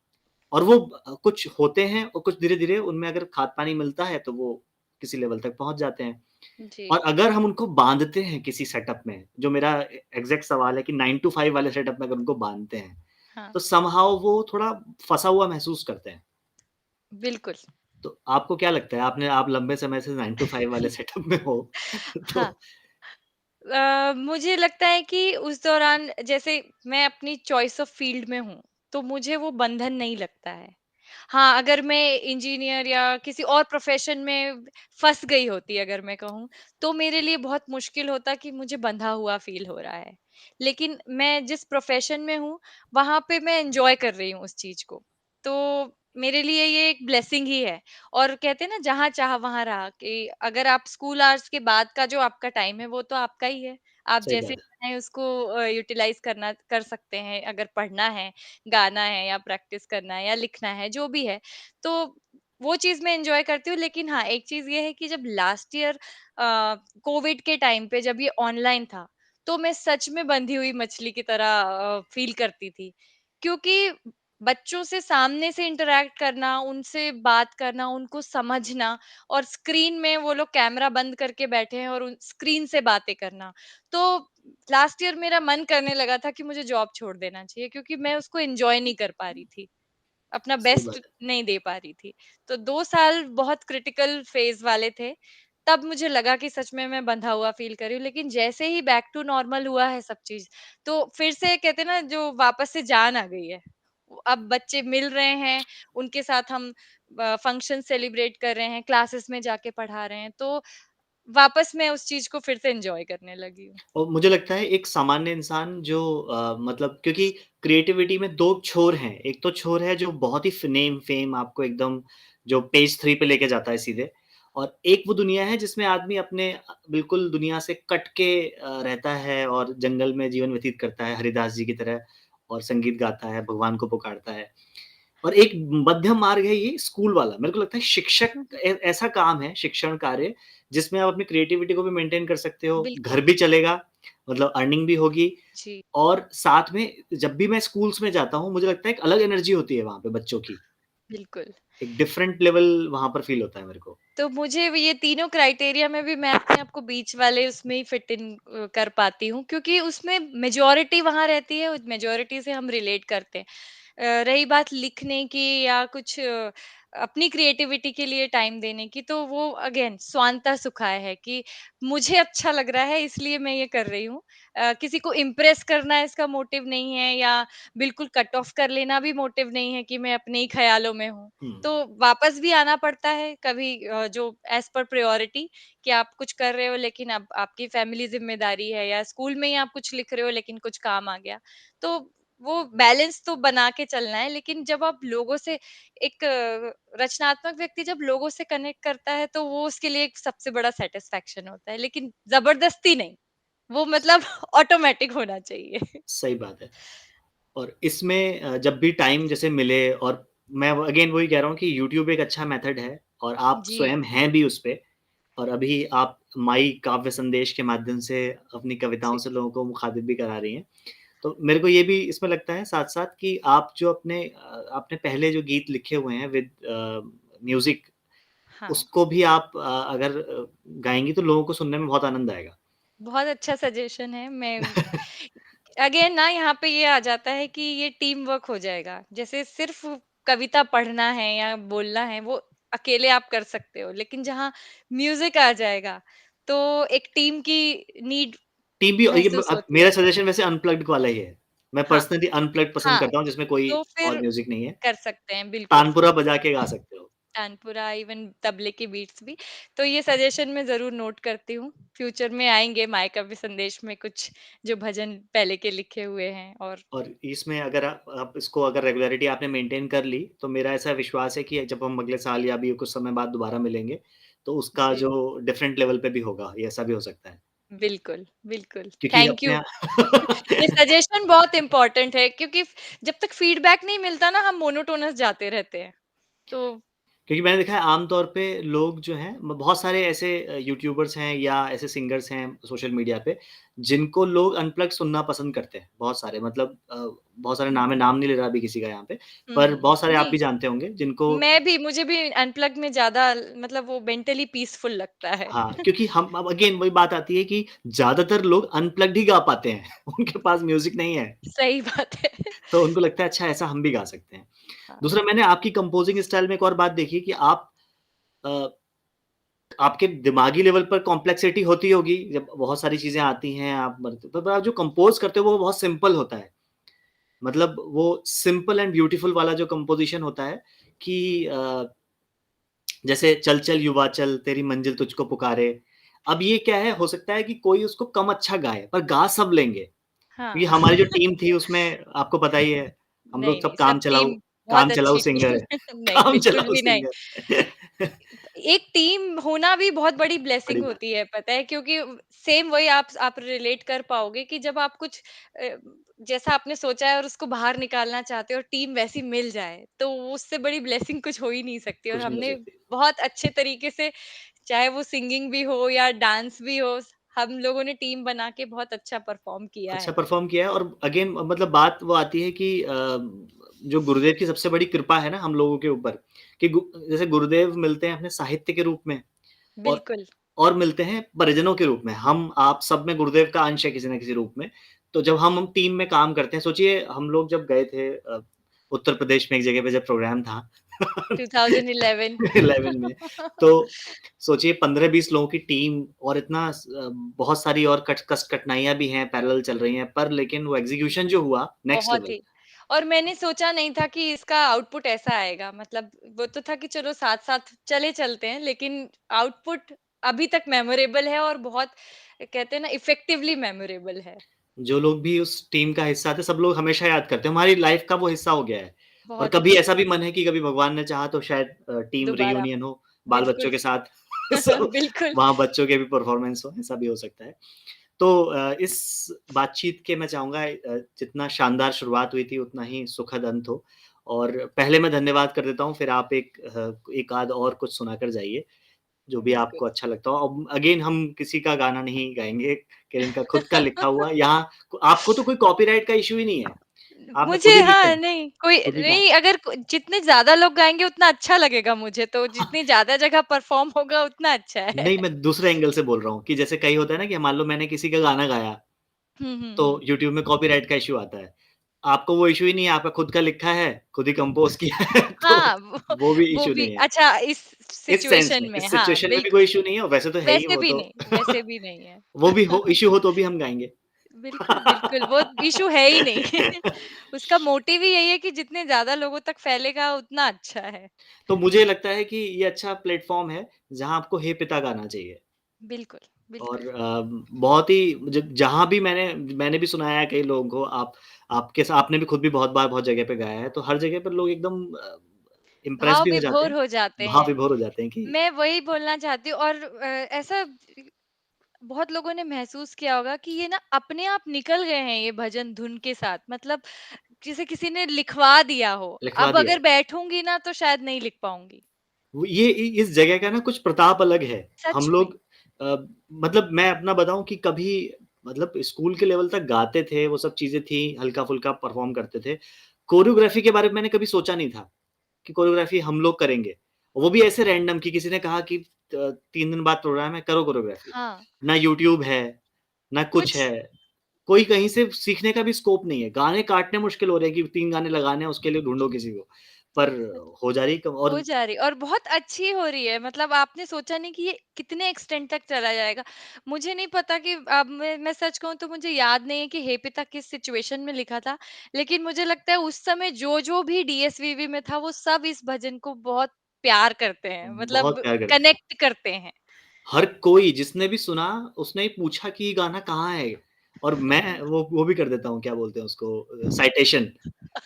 और वो कुछ होते हैं और कुछ धीरे-धीरे उनमें अगर खाद-पानी मिलता है, तो वो किसी लेवल तक पहुँच जाते हैं। जी, और अगर हम उनको बाँधते हैं किसी सेटअप में, जो मेरा एग्ज़ैक्ट सवाल है कि 9 टू 5 वाले सेटअप में अगर उनको बाँधते हैं, हाँ, तो समहाउ वो थोड़ा फँसा हुआ महसूस करते हैं। बिल्कुल। तो आपको क्या लगता है? आप लंबे समय से 9 टू 5 वाले सेटअप में हो, हाँ। तो मुझे लगता है कि उस दौरान जैसे मैं अपनी चॉइस ऑफ फील्ड में हूँ, तो मुझे वो बंधन नहीं लगता है। हाँ, अगर मैं इंजीनियर या किसी और प्रोफ़ेशन में फँस गई होती अगर मैं कहूँ, तो मेरे लिए बहुत मुश्किल होता कि मुझे बँधा हुआ फ़ील हो रहा है। लेकिन मैं जिस प्रोफ़ेशन में हूँ, वहाँ पे मैं एन्जॉय कर रही हूँ उस चीज़ को। तो मेरे लिए ये एक ब्लेसिंग ही है। और कहते हैं ना, जहाँ चाह वहाँ राह, कि अगर आप स्कूल आवर्स के बाद का जो आपका टाइम है, वो तो आपका ही है। आप सही जैसे बात है। चाहें उसको यूटिलाइज़ कर सकते हैं, अगर पढ़ना है, गाना है या प्रैक्टिस करना है या लिखना है, जो भी है। तो वो चीज़ मैं एन्जॉय करती हूँ। लेकिन हाँ, एक चीज़ ये है कि जब लास्ट ईयर कोविड के टाइम पे जब ये ऑनलाइन था, तो मैं सच में बंधी हुई मछली की तरह फ़ील करती थी। क्योंकि बच्चों से सामने से इंटरैक्ट करना, उनसे बात करना, उनको समझना, और स्क्रीन में वो लोग कैमरा बंद करके बैठे हैं और उन स्क्रीन से बातें करना। तो लास्ट ईयर मेरा मन करने लगा था कि मुझे जॉब छोड़ देना चाहिए, क्योंकि मैं उसको एन्जॉय नहीं कर पा रही थी। अपना सही बेस्ट बात है। नहीं दे पा रही थी। तो 2 साल बहुत क्रिटिकल फ़ेज़ वाले थे। तब मुझे लगा कि सच में मैं बँधा हुआ फ़ील कर रही हूँ। लेकिन जैसे ही बैक टू नॉर्मल हुआ है सब चीज़, तो फिर से कहते हैं ना, जो वापस से जान आ गई है। अब बच्चे मिल रहे हैं, उनके साथ हम फंक्शन सेलिब्रेट कर रहे हैं, क्लासेस में जाके पढ़ा रहे हैं। तो वापस मैं उस चीज़ को फिर से एन्जॉय करने लगी हूँ। और मुझे लगता है एक सामान्य इंसान जो मतलब क्योंकि क्रिएटिविटी में 2 छोर हैं। एक तो छोर है जो बहुत ही फ़नेम फ़ेम आपको एकदम जो पेज 3 पे लेके जाता है सीधे और एक वो दुनिया है जिसमें आदमी अपने बिल्कुल दुनिया से कट के रहता है और जंगल में जीवन व्यतीत करता है हरिदास जी की तरह और संगीत गाता है, भगवान को पुकारता है। और एक मध्यम मार्ग है ये स्कूल वाला। मेरे को लगता है शिक्षक ऐसा काम है, शिक्षण कार्य, जिसमें आप अपनी क्रिएटिविटी को भी मेंटेन कर सकते हो, बिल्कुल, घर भी चलेगा, मतलब अर्निंग भी होगी जी, और साथ में जब भी मैं स्कूल्स में जाता हूँ, मुझे लगता है एक अलग एनर्जी होती है वहाँ पे बच्चों की। बिल्कुल। एक डिफरेंट लेवल वहाँ पर फ़ील होता है मेरे को। तो मुझे ये तीनों क्राइटेरिया में भी मैं अपने आप को बीच वाले उसमें ही फिट इन कर पाती हूँ, क्योंकि उसमें मेजॉरिटी वहाँ रहती है, मेजॉरिटी से हम रिलेट करते हैं। रही बात लिखने की या कुछ अपनी क्रिएटिविटी के लिए टाइम देने की, तो वो अगेन स्वांतः सुखाय है कि मुझे अच्छा लग रहा है इसलिए मैं ये कर रही हूँ। किसी को इम्प्रेस करना इसका मोटिव नहीं है, या बिल्कुल कट ऑफ कर लेना भी मोटिव नहीं है कि मैं अपने ही ख्यालों में हूँ। हुँ, तो वापस भी आना पड़ता है कभी, जो एज़ पर प्रायोरिटी, कि आप कुछ कर रहे हो लेकिन अब आपकी फैमिली ज़िम्मेदारी है, या स्कूल में ही आप कुछ लिख रहे हो लेकिन कुछ काम आ गया। तो वो बैलेंस तो बना के चलना है। लेकिन जब आप लोगों से एक रचनात्मक व्यक्ति जब लोगों से कनेक्ट करता है, तो वो उसके लिए एक सबसे बड़ा सैटिस्फैक्शन होता है। लेकिन ज़बरदस्ती नहीं, वो मतलब ऑटोमैटिक होना चाहिए। सही बात है। और इसमें जब भी टाइम जैसे मिले और मैं अगेन वही कह रहा हूँ कि यूट्यूब एक अच्छा मेथड है और आप जी, स्वयं हैं भी उसपे और अभी आप माई काव्य संदेश के माध्यम से अपनी कविताओं जी, से लोगों को मुखातिब भी करा रही हैं। तो मेरे को ये भी इसमें लगता है साथ-साथ कि आप जो आपने पहले जो गीत लिखे हुए हैं विद म्यूज़िक हाँ। उसको भी आप अगर गाएँगी तो लोगों को सुनने में बहुत आनंद आएगा। बहुत अच्छा सजेशन है। मैं अगेन ना, यहाँ पे ये आ जाता है कि ये टीम वर्क हो जाएगा। जैसे सिर्फ़ कविता पढ़ना है या बोलना है, वो अकेले आप कर सकते हो। लेकिन जहाँ म्यूज़िक आ जाएगा, तो एक टीम की नीड टीम भी ये महसूस होती मेरा है। सजेशन वैसे अनप्लग्ड वाला ही है। मैं हाँ, पर्सनली अनप्लग्ड पसंद हाँ, करता हूँ जिसमें कोई तो और फिर म्यूज़िक नहीं है। कर सकते हैं, बिल्कुल। तानपुरा बजा के गा सकते हो। तानपुरा, इवन तबले के बीट्स भी। तो ये सजेशन मैं ज़रूर नोट करती हूँ। फ्यूचर में आएँगे माय काव्य संदेश में कुछ जो भजन पहले के लिखे हुए हैं। और और इसमें अगर आप इसको अगर रेगुलैरिटी आपने मेंटेन कर ली, तो मेरा ऐसा विश्वास है कि जब हम अगले साल या अभी कुछ समय बाद दोबारा मिलेंगे, तो उसका जी, जो डिफरेंट लेवल पे भी होगा, ये ऐसा भी हो सकता है। बिल्कुल, बिल्कुल। क्योंकि थैंक अपने यू। ये सजेशन बहुत इम्पोर्टेंट है, क्योंकि जब तक फीडबैक नहीं मिलता ना, हम मोनोटोनस जाते रहते हैं। तो क्योंकि मैंने देखा है आम तौर पे लोग जो हैं बहुत सारे ऐसे यूट्यूबर्स हैं या ऐसे सिंगर्स हैं सोशल मीडिया पे, जिनको लोग अनप्लग सुनना पसंद करते हैं, बहुत सारे मतलब बहुत सारे नाम है, हुँ, नाम नहीं ले रहा अभी किसी का यहाँ पे, हुँ, पर हुँ। बहुत सारे आप नहीं, भी जानते होंगे जिनको मुझे भी अनप्लग में ज़्यादा, मतलब वो मेंटली पीसफुल लगता है। हाँ, क्योंकि हम अब अगेन वही बात आती है कि ज़्यादातर लोग अनप्लग्ड ही गा पाते हैं, उनके पास म्यूज़िक नहीं है, सही बात है। तो उनको लगता है अच्छा ऐसा हम भी गा सकते हैं। हाँ, दूसरा मैंने आपकी कंपोज़िंग स्टाइल में एक और बात देखी कि अ, आपके दिमागी लेवल पर कॉम्प्लेक्सिटी होती होगी, जब बहुत सारी चीज़ें आती हैं, आप बनते पर आप जो कंपोज़ करते हो वो बहुत सिंपल होता है। मतलब वो सिंपल एंड ब्यूटीफुल वाला जो कंपोज़िशन होता है कि जैसे चल चल युवा चल तेरी मंजिल तुझको पुकारे। अब ये क्या है, हो सकता है कि कोई उसको कम अच्छा गाए, पर गा सब लेंगे। क्योंकि हाँ। हमारी जो टीम थी उसमें आपको पता ही है, हम लोग नहीं, सब नहीं, सब टीम काम बहुत चलाऊ अच्छी सिंगर टीम हैं। नहीं, काम बिल्कुल चलाऊ भी नहीं। सिंगर। एक टीम होना भी बहुत बड़ी बड़ी ब्लेसिंग बात होती है, पता है? क्योंकि सेम वही आप रिलेट कर पाओगे कि जब आप कुछ अ, जैसा आपने सोचा है और उसको बाहर निकालना चाहते हो और टीम वैसी मिल जाए, तो उससे बड़ी ब्लेसिंग कुछ हो ही नहीं सकती। और कुछ नहीं हो हमने सकती। बहुत अच्छे तरीके से, चाहे वो सिंगिंग भी हो या डांस भी हो, हम लोगों ने टीम बना के बहुत अच्छा परफॉर्म किया अच्छा है। परफ़ॉर्म किया है और अगेन मतलब बात वो आती है कि जो गुरुदेव की सबसे बड़ी कृपा है ना हम लोगों के ऊपर कि जैसे गुरुदेव मिलते हैं अपने साहित्य के रूप में और बिल्कुल। और मिलते हैं परिजनों के रूप में। हम आप सब में गुरुदेव का अंश है किसी न किसी रूप में। तो जब हम टीम में काम करते हैं, सोचिए हम लोग जब गए थे उत्तर प्रदेश में एक जगह पे जब प्रोग्राम था 2011। 11 में, तो सोचिए 15-20 लोगों की टीम और इतना बहुत सारी और कठिनाइयाँ भी हैं, पैरेलल चल रही हैं, पर लेकिन वो एग्ज़ीक्यूशन जो हुआ नेक्स्ट बहुत लेवल। ही। और मैंने सोचा नहीं था कि इसका आउटपुट ऐसा आएगा। मतलब वो तो था कि चलो साथ-साथ चले चलते हैं, लेकिन आउटपुट अभी तक मेमोरेबल है और बहुत, कहते हैं ना, इफेक्टिवली मेमोरेबल है। जो लोग भी उस टीम का हिस्सा थे, सब लोग हमेशा याद करते हैं, हमारी लाइफ़ का वो हिस्सा हो गया है। और बहुत कभी अच्छी ऐसा भी बात। मन है कि कभी भगवान ने चाहा तो शायद टीम दोबारा। रियूनियन हो, बिल्कुल। बाल-बच्चों के साथ सब बिल्कुल। वहाँ बच्चों के भी परफ़ॉर्मेंस हो, ऐसा भी हो सकता है। तो इस बातचीत के मैं चाहूँगा जितना शानदार शुरुआत हुई थी, उतना ही सुखद अंत हो। और पहले मैं धन्यवाद कर देता हूँ, फिर आप एक आध और कुछ सुनाकर जाइए, जो भी बिल्कुल। आपको अच्छा लगता हो। अब अगेन हम किसी का गाना नहीं गाएँगे, किरण का खुद का लिखा हुआ यहाँ आपको तो कोई कॉपीराइट का इश्यू ही नहीं है। आपने मुझे, खुद ही लिखा हाँ, है, नहीं, कोई खुद ही गा नहीं, अगर जितने ज़्यादा लोग गाएँगे उतना अच्छा लगेगा मुझे तो, जितनी ज़्यादा जगह परफ़ॉर्म होगा उतना अच्छा है। नहीं, मैं दूसरे एंगल से बोल रहा हूँ कि जैसे कई होता है ना कि मान लो मैंने किसी का गाना गाया, हुँ, हुँ, तो हुँ। यूट्यूब में कॉपीराइट का इश्यू आता है। आपको वो इश्यू ही नहीं है, आपका खुद का लिखा है, खुद ही कंपोज़ किया है तो हाँ, वो भी वो इश्यू भी नहीं है। अच्छा, इस इस सेंस सिचुएशन में, में, इस हाँ, सिचुएशन में भी कोई बिल्कुल। इश्यू नहीं है और वैसे तो है ही वैसे वो भी तो नहीं, वैसे भी नहीं है। वो भी हो इश्यू हो तो भी हम गाएँगे। बिल्कुल, बिल्कुल, वो इश्यू है ही नहीं। उसका मोटिव ही यही है कि जितने ज़्यादा लोगों तक फैलेगा उतना अच्छा है। तो मुझे लगता है कि ये अच्छा प्लेटफ़ॉर्म है, जहाँ आपको हे पिता गाना चाहिए। बिल्कुल, बिल्कुल। और बहुत ही ज जहाँ भी मैंने भी सुनाया है कई लोगों को, आपने भी खुद भी बहुत बार बहुत जगह पे गाया है, तो हर जगह पर लोग एकदम इम्प्रेस भाव भी हो जाते विभोर हैं, हो जाते भाव हैं। विभोर हो जाते हैं कि मैं वही बोलना चाहती हूँ। और ऐसा बहुत लोगों ने महसूस किया होगा कि ये ना अपने आप निकल गए हैं ये भजन धुन के साथ। मतलब जैसे किसी ने लिखवा दिया हो। लिखवा अब दिया अगर है। बैठूँगी ना तो शायद नहीं लिख पाऊँगी। वो ये इ इस जगह का ना कुछ प्रताप अलग है। हम सच में। लोग अ, मतलब मैं अपना बताऊँ कि कभी मतलब स्कूल के लेवल तक गाते थे, वो सब चीज़ें थी, हल्का-फुल्का परफ़ॉर्म करते थे। कोरियोग्राफ़ी के बारे में मैंने कभी सोचा नहीं था कि कोरियोग्राफ़ी हम लोग करेंगे। वो भी ऐसे रैंडम कि किसी ने कहा कि 3 दिन बाद प्रोग्राम है, करो कोरियोग्राफ़ी। हाँ, ना यूट्यूब है, ना कुछ कुछ है। कोई कहीं से सीखने का भी स्कोप नहीं है। गाने काटने मुश्किल हो रहे हैं कि 3 गाने लगाने हैं, उसके लिए ढूँढो किसी को। पर हो जा रही कम हो और जा रही और बहुत अच्छी हो रही है। मतलब आपने सोचा नहीं कि ये कितने एक्सटेंट तक चला जाएगा। मुझे नहीं पता कि अब मैं सच कहूँ तो मुझे याद नहीं है कि हे पिता किस सिचुएशन में लिखा था। लेकिन मुझे लगता है उस समय जो भी डीएसवीवी में था वो सब इस भजन को बहुत प्यार करते हैं। बहुत मतलब प्यार करते हैं। कनेक्ट करते हैं। हर कोई जिसने भी सुना, उसने ही पूछा कि ये गाना कहाँ है? और मैं वो भी कर देता हूँ, क्या बोलते हैं उसको साइटेशन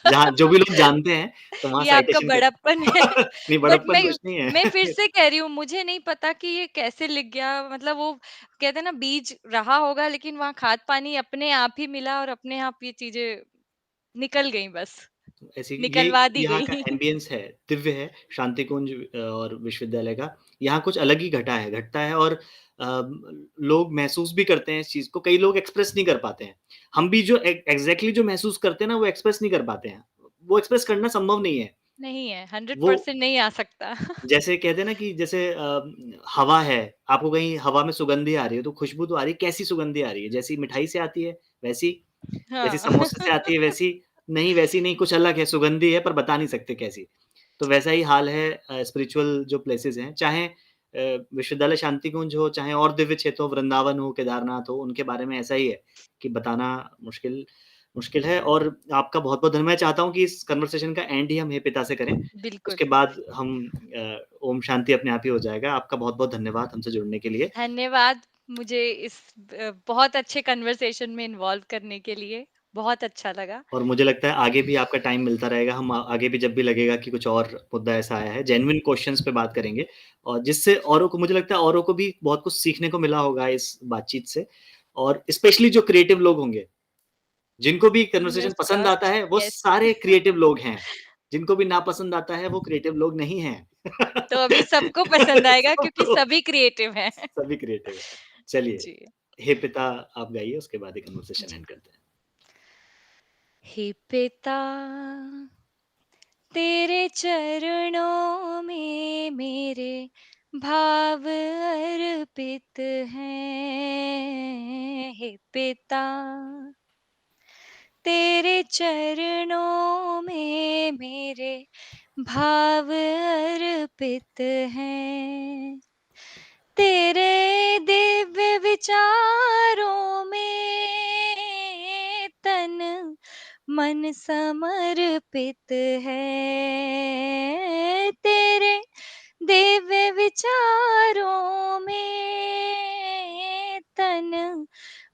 जहाँ जो भी लोग जानते हैं, तो वहाँ ये आपका साइटेशन कर बड़प्पन है। नहीं बट बड़प्पन कुछ नहीं मैं है। फिर से कह रही हूँ, मुझे नहीं पता कि ये कैसे लिख गया। मतलब वो कहते हैं ना, बीज रहा होगा लेकिन वहाँ खाद पानी अपने आप ही मिला और अपने आप ये चीज़ें निकल गई बस, ऐसी ये निकलवा दी यहाँ का गई। एम्बियंस है, दिव्य है, शांति कुंज और विश्वविद्यालय का। यहाँ कुछ अलग ही घटता है और लोग महसूस भी करते हैं इस चीज़ को, कई लोग एक्सप्रेस नहीं कर पाते हैं। हम भी जो एग्ज़ैक्टली जो महसूस करते हैं ना, वो एक्सप्रेस नहीं कर पाते हैं। वो एक्सप्रेस करना संभव नहीं है। नहीं है, वो 100% नहीं आ सकता। जैसे कहते हैं ना कि जैसे हवा है, आपको कहीं हवा में सुगंधी आ रही है, तो खुशबू तो आ रही है, कैसी सुगंधी आ रही है? जैसी मिठाई से आती है, वैसी? जैसे हाँ। समोसे से आती है वैसी? नहीं, वैसी नहीं, कुछ अलग है, सुगंधी है पर बता नहीं सकते कैसी। तो वैसा ही हाल है स्पिरिचुअल जो प्लेसेस हैं, चाहे विश्वविद्यालय शांति कुंज हो, चाहे और दिव्य क्षेत्र हो, वृंदावन हो, केदारनाथ हो, उनके बारे में ऐसा ही है कि बताना मुश्किल मुश्किल है और आपका बहुत-बहुत धन्य मैं चाहता हूँ कि इस कन्वर्सेशन का एंड ही हम हे पिता से करें। बिल्कुल। उसके बाद हम ओम शांति अपने आप ही हो जाएगा। आपका बहुत-बहुत धन्यवाद हमसे जुड़ने के लिए धन्यवाद मुझे इस बहुत अच्छे कन्वर्सेशन में इन्वॉल्व करने के लिए। बहुत अच्छा लगा। और मुझे लगता है आगे भी आपका टाइम मिलता रहेगा। हम आगे भी जब भी लगेगा कि कुछ और मुद्दा ऐसा आया है, जेन्युइन क्वेश्चन्स पे बात करेंगे और जिससे औरों को मुझे लगता है औरों को भी बहुत कुछ सीखने को मिला होगा इस बातचीत से और स्पेशली जो क्रिएटिव लोग होंगे, जिनको भी कन्वर्सेशन फिंगर्स पसंद आता क्रॉस्ड है, वो यस। सारे क्रिएटिव लोग हैं। जिनको भी नापसंद आता है, वो क्रिएटिव लोग नहीं हैं। तो अभी सबको पसंद आएगा क्योंकि सबको सभी क्रिएटिव हैं। सभी क्रिएटिव हैं। चलिए, जी। हे पिता आप गाइए उसके बाद ये कन्वर्सेशन जी। एंड करते हैं। हे पिता तेरे चरणों में मेरे भाव अर्पित हैं। हे पिता तेरे चरणों में मेरे भाव अर्पित हैं। तेरे दिव्य विचारों में तन मन समर्पित है। तेरे दिव्य विचारों में तन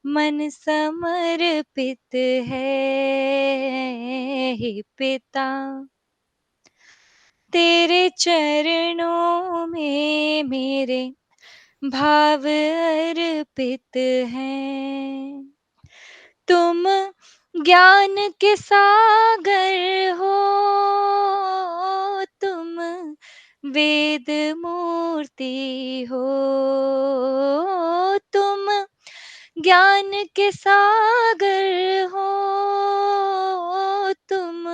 मन समर्पित है। हे पिता तेरे चरणों में मेरे भाव अर्पित हैं। तुम ज्ञान के सागर हो, तुम वेद मूर्ति हो। तुम ज्ञान के सागर हो, तुम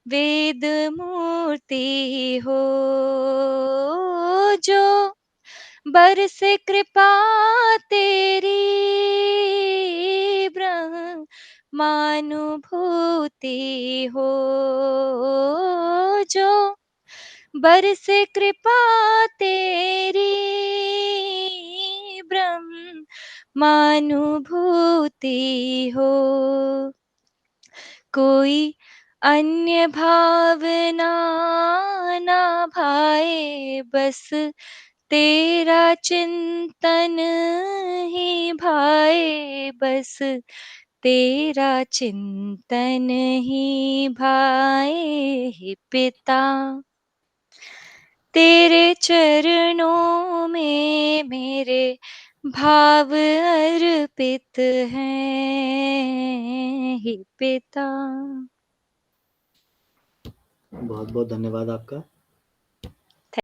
वेद मूर्ति हो। जो बरसे कृपा तेरी ब्रह्मानुभूति हो। जो बरसे कृपा तेरी ब्रह्मानुभूति हो। कोई अन्य भावना ना भाए, बस तेरा चिंतन ही भाए। बस तेरा चिंतन ही भाए। हे पिता तेरे चरणों में मेरे भाव अर्पित हैं। हे पिता बहुत-बहुत धन्यवाद आपका।